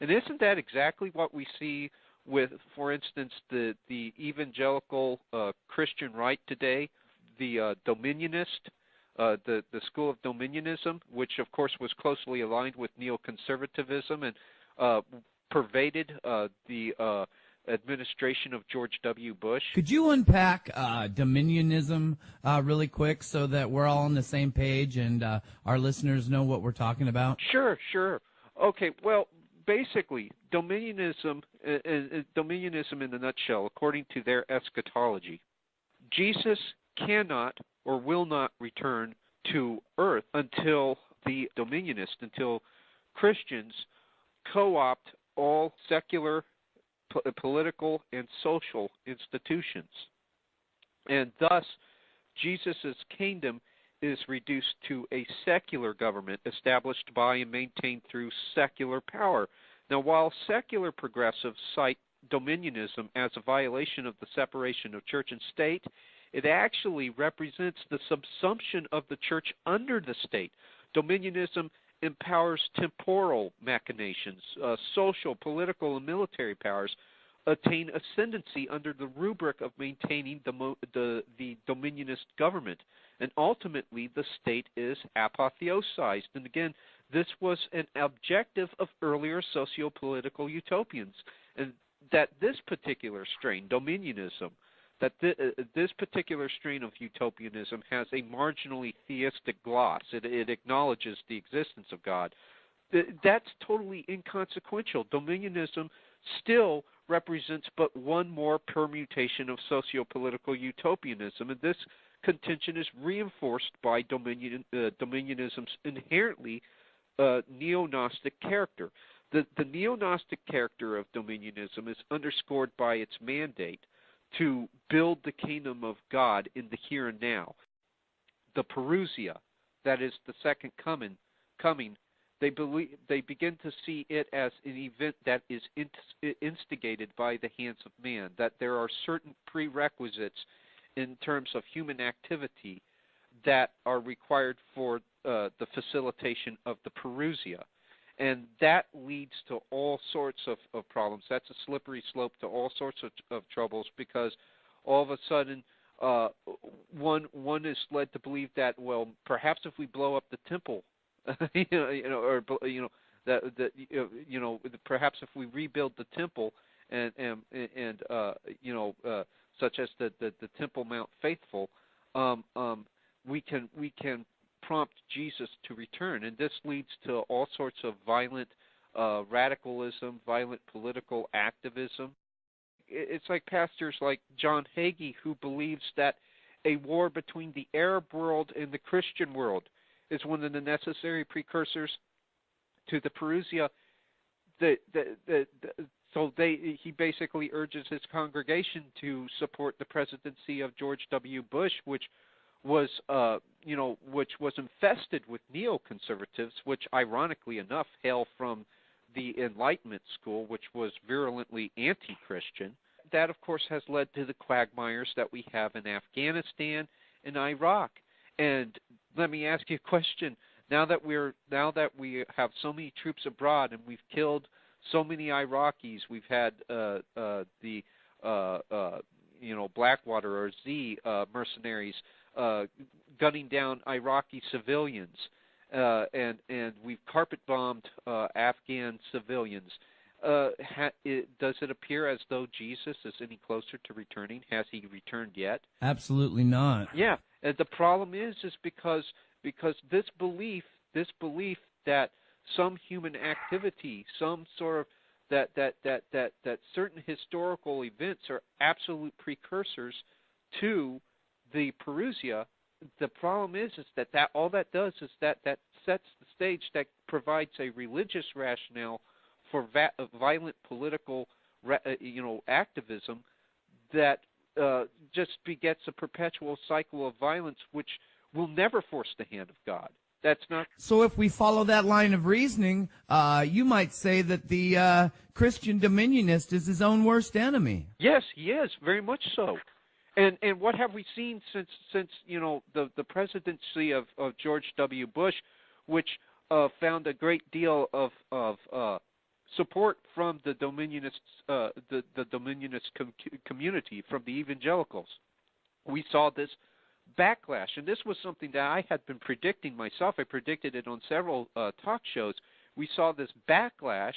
And isn't that exactly what we see with, for instance, the evangelical Christian right today, the dominionist, the school of dominionism, which of course was closely aligned with neoconservatism and pervaded the administration of George W. Bush. Could you unpack dominionism really quick so that we're all on the same page and our listeners know what we're talking about? Sure. Okay, well, basically, dominionism in a nutshell, according to their eschatology, Jesus cannot or will not return to earth until until Christians co-opt all secular political and social institutions. And thus, Jesus' kingdom is reduced to a secular government established by and maintained through secular power. Now, while secular progressives cite dominionism as a violation of the separation of church and state. It actually represents the subsumption of the church under the state. Dominionism empowers temporal machinations, social, political, and military powers attain ascendancy under the rubric of maintaining the dominionist government. And ultimately, the state is apotheosized. And again, this was an objective of earlier socio-political utopians. And that this particular strain, dominionism, that this particular strain of utopianism has a marginally theistic gloss. It acknowledges the existence of God. That's totally inconsequential. Dominionism still represents but one more permutation of socio-political utopianism, and this contention is reinforced by dominionism's inherently neo-Gnostic character. The neo-Gnostic character of dominionism is underscored by its mandate to build the kingdom of God in the here and now. The parousia, that is the second coming, they begin to see it as an event that is instigated by the hands of man, that there are certain prerequisites in terms of human activity that are required for the facilitation of the parousia. And that leads to all sorts of problems. That's a slippery slope to all sorts of troubles, because all of a sudden one is led to believe that, well, perhaps if we blow up the temple, perhaps if we rebuild the temple and such as the Temple Mount Faithful, we can prompt Jesus to return, and this leads to all sorts of violent radicalism, violent political activism. It's like pastors like John Hagee, who believes that a war between the Arab world and the Christian world is one of the necessary precursors to the parousia. He basically urges his congregation to support the presidency of George W. Bush, which was infested with neoconservatives, which ironically enough hail from the Enlightenment school, which was virulently anti-Christian. That, of course, has led to the quagmires that we have in Afghanistan and Iraq. And let me ask you a question: now that we have so many troops abroad and we've killed so many Iraqis, we've had the Blackwater or Z mercenaries gunning down Iraqi civilians, and we've carpet bombed Afghan civilians. Does it appear as though Jesus is any closer to returning? Has he returned yet? Absolutely not. Yeah, and the problem is because this belief that some human activity, some sort of that certain historical events are absolute precursors to the parousia. The problem is that all that does is that sets the stage, that provides a religious rationale for violent political activism that just begets a perpetual cycle of violence, which will never force the hand of God. That's not. So if we follow that line of reasoning, you might say that the Christian dominionist is his own worst enemy. Yes, he is, very much so. And what have we seen since the presidency of George W. Bush, which found a great deal of support from the dominionists, the dominionist community, from the evangelicals? We saw this backlash, and this was something that I had been predicting myself. I predicted it on several talk shows. We saw this backlash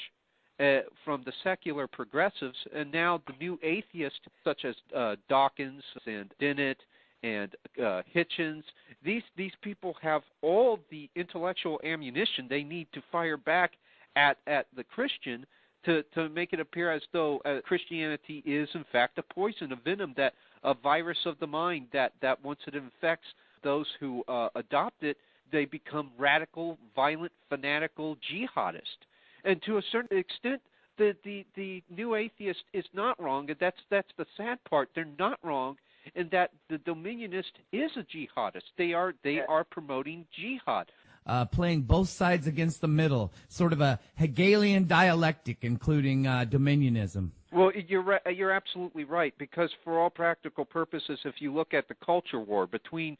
from the secular progressives, and now the new atheists, such as Dawkins and Dennett and Hitchens. These people have all the intellectual ammunition they need to fire back at the Christian to make it appear as though Christianity is in fact a poison, a venom, a virus of the mind that once it infects those who adopt it, they become radical, violent, fanatical jihadists. And to a certain extent, the new atheist is not wrong, and that's the sad part. They're not wrong in that the dominionist is a jihadist. They are promoting jihad. Playing both sides against the middle, sort of a Hegelian dialectic, including dominionism. Well, you're right, you're absolutely right, because for all practical purposes, if you look at the culture war between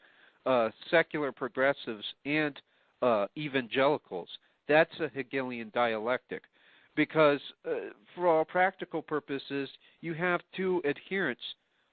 secular progressives and evangelicals, that's a Hegelian dialectic, because for all practical purposes, you have two adherents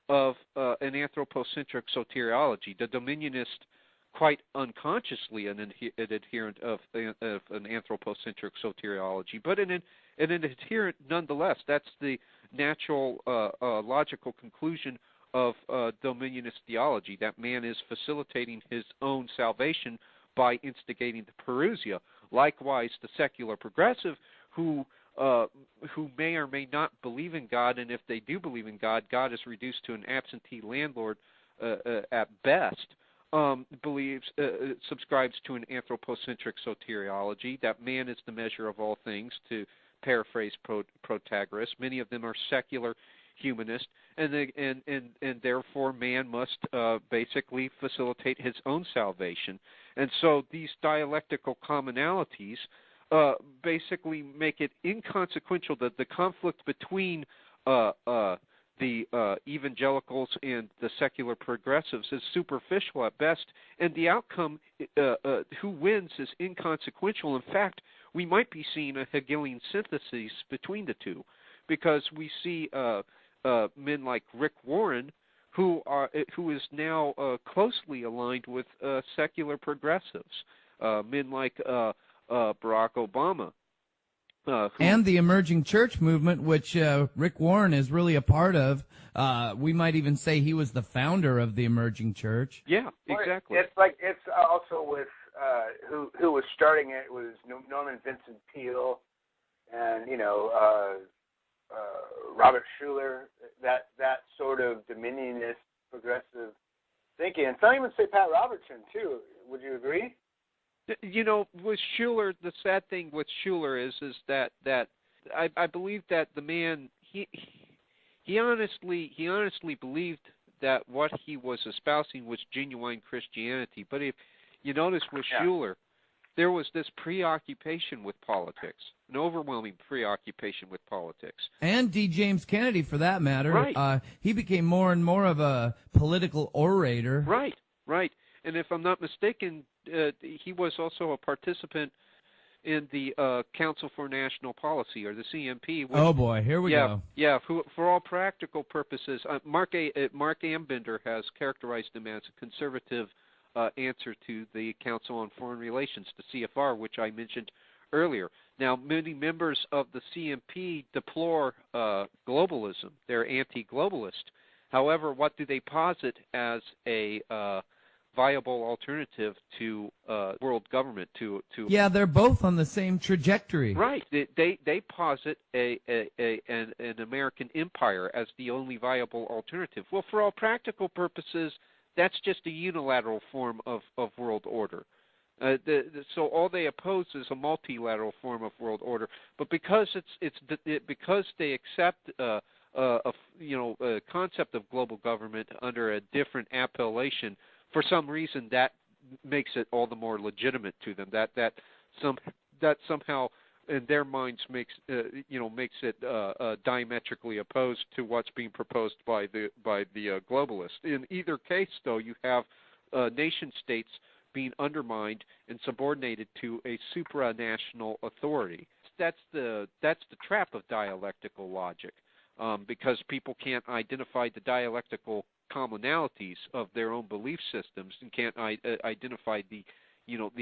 of an anthropocentric soteriology. The dominionist, quite unconsciously, an adherent of an anthropocentric soteriology, but an adherent nonetheless. That's the natural logical conclusion of dominionist theology, that man is facilitating his own salvation by instigating the parousia. Likewise, the secular progressive who may or may not believe in God, and if they do believe in God, God is reduced to an absentee landlord at best, subscribes to an anthropocentric soteriology, that man is the measure of all things, to paraphrase Protagoras. Many of them are secular humanist, and therefore man must basically facilitate his own salvation. And so these dialectical commonalities basically make it inconsequential that the conflict between the evangelicals and the secular progressives is superficial at best, and the outcome, who wins, is inconsequential. In fact, we might be seeing a Hegelian synthesis between the two, because we see men like Rick Warren, who is now closely aligned with secular progressives, men like Barack Obama. And the emerging church movement, which Rick Warren is really a part of. We might even say he was the founder of the emerging church. Yeah, exactly. It's also with who was starting it was Norman Vincent Peale, and Robert Schuller. That sort of dominionist progressive thinking, and some even say Pat Robertson too. Would you agree? With Schuller, the sad thing with Schuller is that I believe that the man he honestly believed that what he was espousing was genuine Christianity. But if you notice with Schuller, there was this preoccupation with politics, an overwhelming preoccupation with politics. And D. James Kennedy, for that matter. Right. He became more and more of a political orator. Right. And if I'm not mistaken, he was also a participant in the Council for National Policy, or the CNP. Which, oh boy, here we go. Yeah, for all practical purposes, Mark Ambender has characterized him as a conservative answer to the Council on Foreign Relations, the CFR, which I mentioned earlier. Now, many members of the CNP deplore globalism. They're anti-globalist. However, what do they posit as a viable alternative to world government? Yeah, they're both on the same trajectory. Right. They posit an American empire as the only viable alternative. Well, for all practical purposes, that's just a unilateral form of world order. So all they oppose is a multilateral form of world order. But because because they accept a concept of global government under a different appellation, for some reason that makes it all the more legitimate to them. That somehow in their minds makes it diametrically opposed to what's being proposed by the globalists. In either case, though, you have nation states being undermined and subordinated to a supranational authority. That's the trap of dialectical logic, because people can't identify the dialectical commonalities of their own belief systems and can't identify the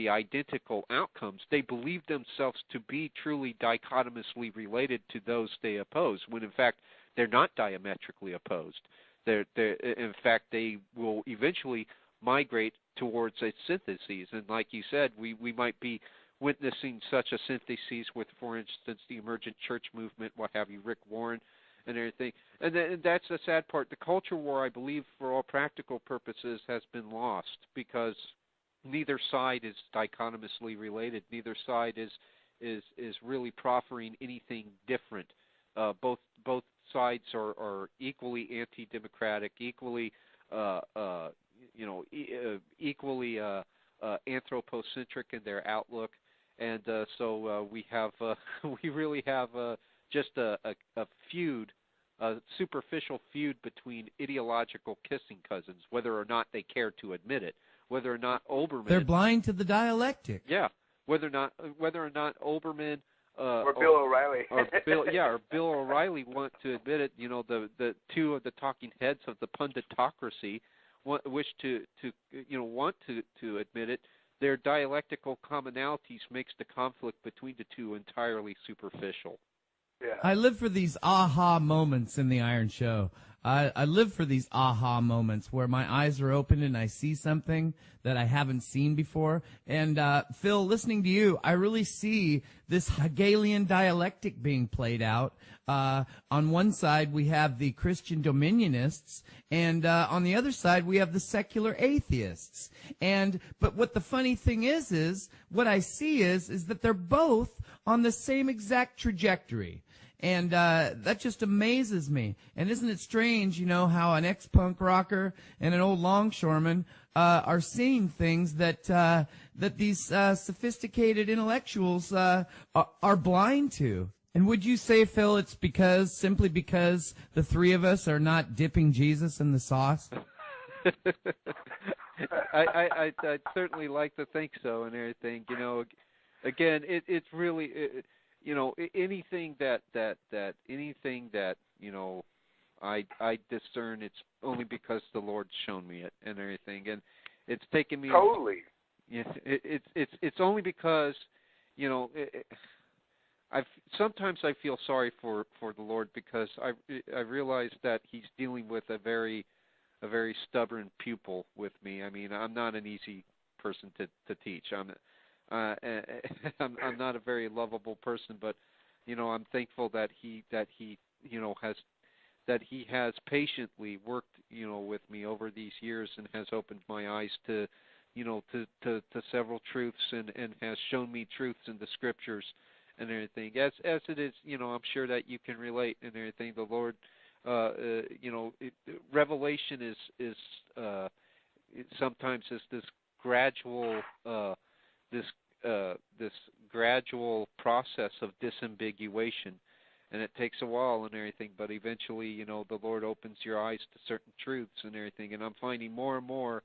identical outcomes. They believe themselves to be truly dichotomously related to those they oppose, when in fact they're not diametrically opposed. In fact, they will eventually migrate towards a synthesis. And like you said, we might be witnessing such a synthesis with, for instance, the emergent church movement, what have you, Rick Warren, and everything. And that's the sad part. The culture war, I believe, for all practical purposes, has been lost, because neither side is dichotomously related. Neither side is really proffering anything different. Both sides are equally anti-democratic, equally equally anthropocentric in their outlook, and so we really have just a feud a superficial feud between ideological kissing cousins, whether or not they care to admit it, whether or not Oberman. They're blind to the dialectic. Yeah, whether or not Oberman. Or Bill O'Reilly. or Bill O'Reilly want to admit it. You know, the two of the talking heads of the punditocracy want to admit it. Their dialectical commonalities makes the conflict between the two entirely superficial. Yeah. I live for these aha moments in the Iron Show. I live for these aha moments where my eyes are open and I see something that I haven't seen before. And Phil, listening to you, I really see this Hegelian dialectic being played out. On one side, we have the Christian dominionists, and on the other side, we have the secular atheists. But what the funny thing is what I see is that they're both on the same exact trajectory. And that just amazes me. And isn't it strange, how an ex-punk rocker and an old longshoreman are seeing things that these sophisticated intellectuals are blind to? And would you say, Phil, it's simply because the three of us are not dipping Jesus in the sauce? I'd certainly like to think so and everything. Again, it's really... anything that I discern, it's only because the Lord's shown me it and everything, and it's taken me totally. It's only because sometimes I feel sorry for the Lord because I realize that He's dealing with a very stubborn pupil with me. I mean, I'm not an easy person to teach. I'm not a very lovable person, but I'm thankful that he has patiently worked with me over these years and has opened my eyes to several truths and has shown me truths in the scriptures and everything. As it is, I'm sure that you can relate and everything. The Lord, revelation is sometimes is this gradual. This gradual process of disambiguation, and it takes a while and everything, but eventually, the Lord opens your eyes to certain truths and everything, and I'm finding more and more,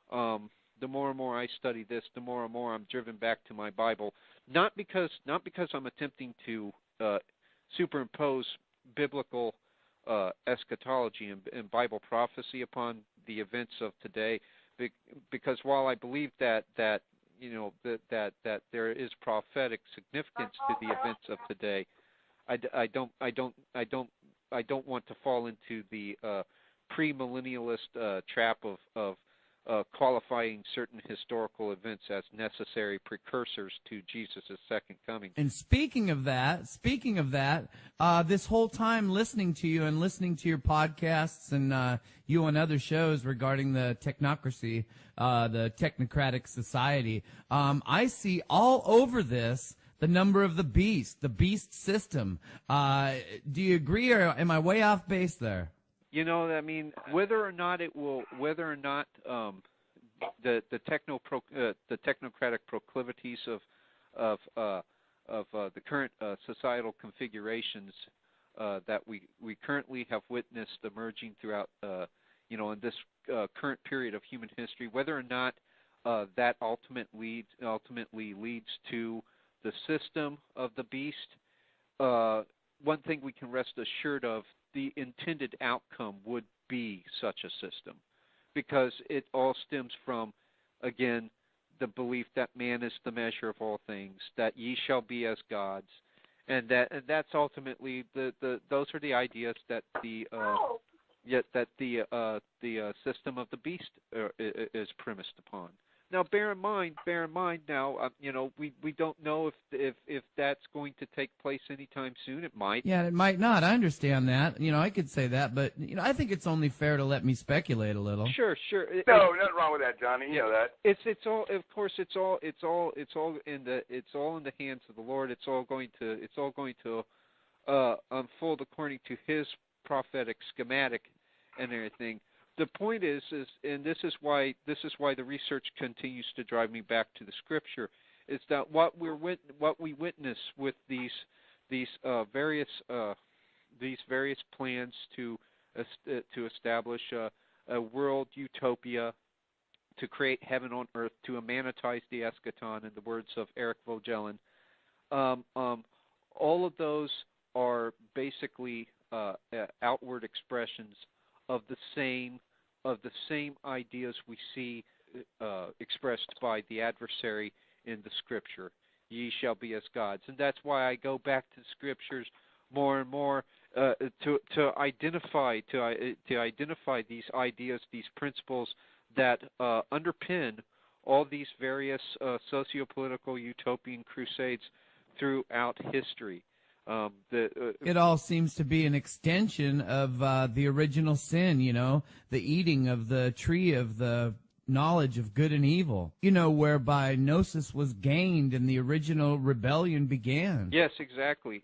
the more and more I study this, the more and more I'm driven back to my Bible, not because I'm attempting to superimpose biblical eschatology and Bible prophecy upon the events of today, because while I believe that there is prophetic significance to the events of today, I don't want to fall into the premillennialist trap of qualifying certain historical events as necessary precursors to Jesus' second coming. And speaking of that, this whole time listening to you and listening to your podcasts and you on other shows regarding the technocracy, the technocratic society, I see all over this the number of the beast system. Do you agree, or am I way off base there? I mean, whether or not the technocratic proclivities of the current societal configurations that we currently have witnessed emerging throughout in this current period of human history, whether or not that ultimately leads to the system of the beast, one thing we can rest assured of, the intended outcome would be such a system, because it all stems from, again, the belief that man is the measure of all things, that ye shall be as gods, and that's ultimately those are the ideas that the system of the beast is premised upon. Now, bear in mind. Now, we don't know if that's going to take place anytime soon. It might. Yeah, it might not. I understand that. I could say that, but I think it's only fair to let me speculate a little. Sure. No, nothing wrong with that, Johnny. You know that. It's all. Of course, it's all in the hands of the Lord. It's all going to unfold according to His prophetic schematic and everything. The point is, and this is why the research continues to drive me back to the Scripture, is that what we witness with these various various plans to establish a world utopia, to create heaven on earth, to amanitize the eschaton, in the words of Eric Vogelin. All of those are basically outward expressions of the same ideas we see expressed by the adversary in the Scripture. Ye shall be as gods, and that's why I go back to the Scriptures more and more to identify these ideas, these principles that underpin all these various socio-political utopian crusades throughout history. It all seems to be an extension of the original sin, the eating of the tree of the knowledge of good and evil, whereby gnosis was gained and the original rebellion began. Yes, exactly.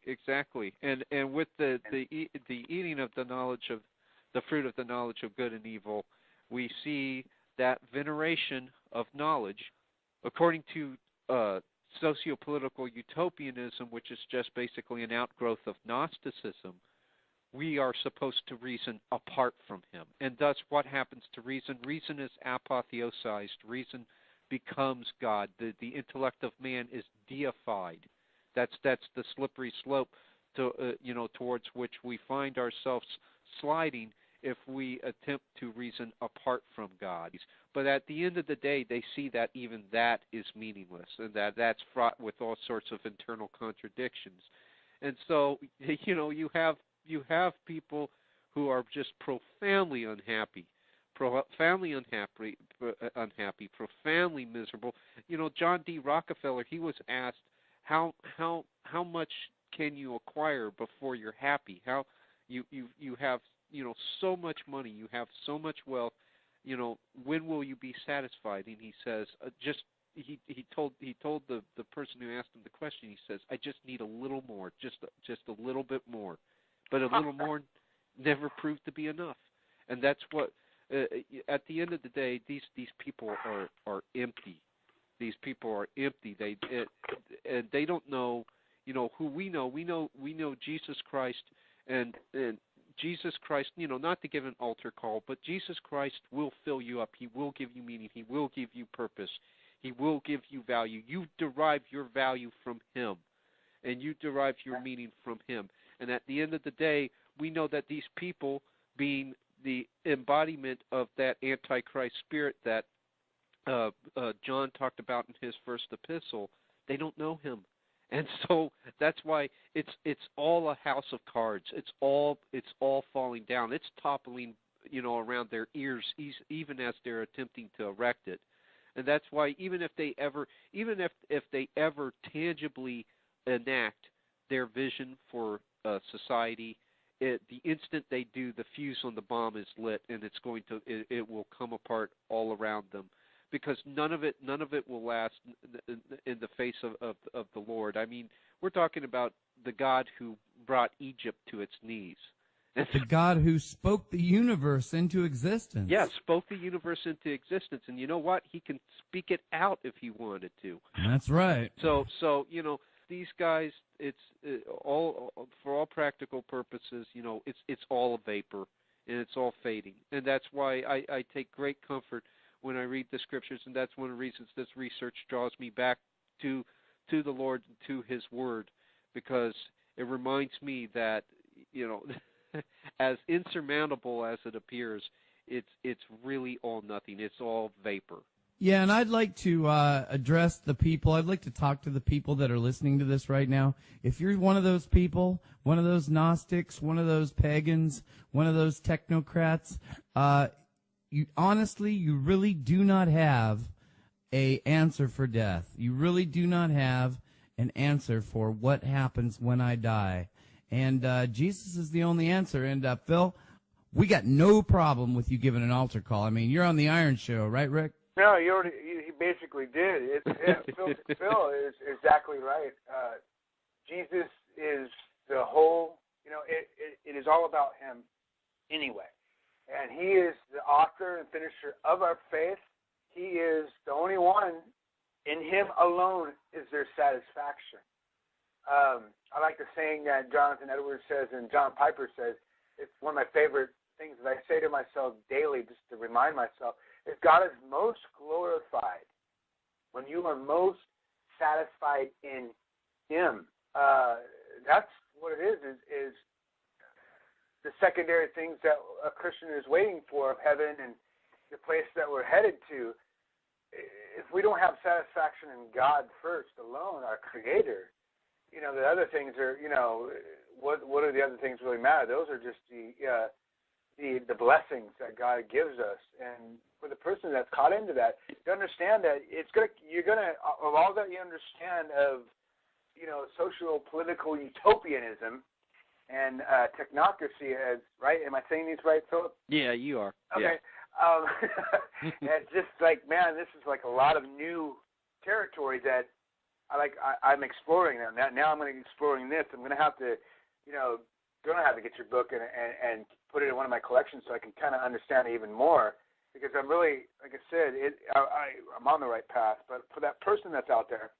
And with the eating of the knowledge of the fruit of the knowledge of good and evil, we see that veneration of knowledge, according to socio-political utopianism, which is just basically an outgrowth of Gnosticism. We are supposed to reason apart from him. And thus, what happens to reason? Reason is apotheosized. Reason becomes God. The intellect of man is deified. That's the slippery slope towards which we find ourselves sliding if we attempt to reason apart from God. But at the end of the day, they see that even that is meaningless, and that's fraught with all sorts of internal contradictions. And so, you have people who are just profoundly unhappy, profoundly miserable. John D. Rockefeller, he was asked, how much can you acquire before you're happy? How you have so much money, you have so much wealth, when will you be satisfied? And he says, he told the person who asked him the question, he says, I just need a little more, just a little bit more. But a little more never proved to be enough. And that's what, at the end of the day, these people are empty. These people are empty. And they don't know, who we know. We know Jesus Christ, and Jesus Christ, not to give an altar call, but Jesus Christ will fill you up. He will give you meaning. He will give you purpose. He will give you value. You derive your value from him, and you derive your meaning from him. And at the end of the day, we know that these people, being the embodiment of that Antichrist spirit that John talked about in his first epistle, they don't know him. And so that's why it's all a house of cards. It's all falling down. It's toppling, around their ears, even as they're attempting to erect it. And that's why even if they ever tangibly enact their vision for society, the instant they do, the fuse on the bomb is lit, and it will come apart all around them, because none of it will last in the face of the Lord. I mean, we're talking about the God who brought Egypt to its knees. The God who spoke the universe into existence. Yes, spoke the universe into existence, and you know what? He can speak it out if he wanted to. That's right. So these guys, it's all, for all practical purposes, it's all a vapor, and it's all fading. And that's why I take great comfort when I read the Scriptures, and that's one of the reasons this research draws me back to the Lord and to his Word, because it reminds me that, as insurmountable as it appears, it's really all nothing. It's all vapor. Yeah, and I'd like to address the people. I'd like to talk to the people that are listening to this right now. If you're one of those people, one of those Gnostics, one of those pagans, one of those technocrats, you really do not have an answer for death. You really do not have an answer for what happens when I die. And Jesus is the only answer. And Phil, we got no problem with you giving an altar call. I mean, you're on the Iron Show, right, Rick? No, he basically did. Phil is exactly right. Jesus is the whole, it is all about him anyway. And he is the author and finisher of our faith. He is the only one. In him alone is there satisfaction. I like the saying that Jonathan Edwards says and John Piper says. It's one of my favorite things that I say to myself daily just to remind myself is God is most glorified when you are most satisfied in Him. That's what it is the secondary things that a Christian is waiting for of heaven and the place that we're headed to. If we don't have satisfaction in God first alone, our Creator, the other things are, what do the other things really matter? Those are just the blessings that God gives us. And for the person that's caught into that, to understand that you're gonna of all that you understand of, social political utopianism and technocracy as right. Am I saying these right, Philip? Yeah, you are. Okay. Yeah. It's just like, man, this is like a lot of new territory that I'm exploring now. Now I'm going to be exploring this. I'm going to have to, going to have to get your book and put it in one of my collections so I can kind of understand it even more. Because I'm really, like I said, I'm on the right path. But for that person that's out there,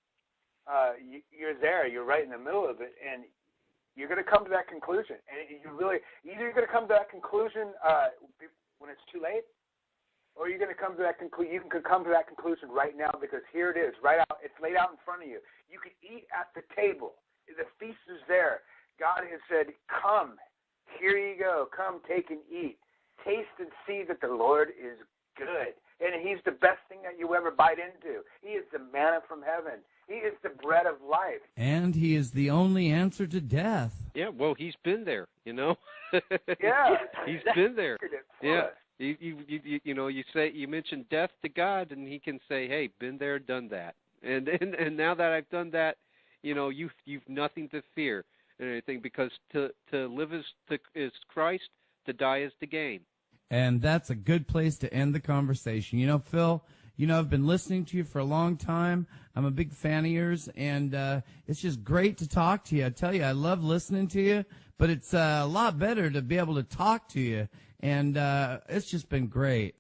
you're there. You're right in the middle of it, and you're going to come to that conclusion. And either you're going to come to that conclusion when it's too late, or you're going to come to that conclusion. You can come to that conclusion right now because here it is, right out. It's laid out in front of you. You can eat at the table. The feast is there. God has said, "Come, here you go. Come, take and eat. Taste and see that the Lord is good, and He's the best thing that you ever bite into. He is the manna from heaven. He is the bread of life, and He is the only answer to death." Yeah, well, He's been there, Yeah, He's been there. Yeah. Us. You mention death to God, and He can say, "Hey, been there, done that," and now that I've done that, you've nothing to fear and anything, because to live is Christ, to die is to gain. And that's a good place to end the conversation. Phil, I've been listening to you for a long time. I'm a big fan of yours, and it's just great to talk to you. I tell you, I love listening to you, but it's a lot better to be able to talk to you, and it's just been great.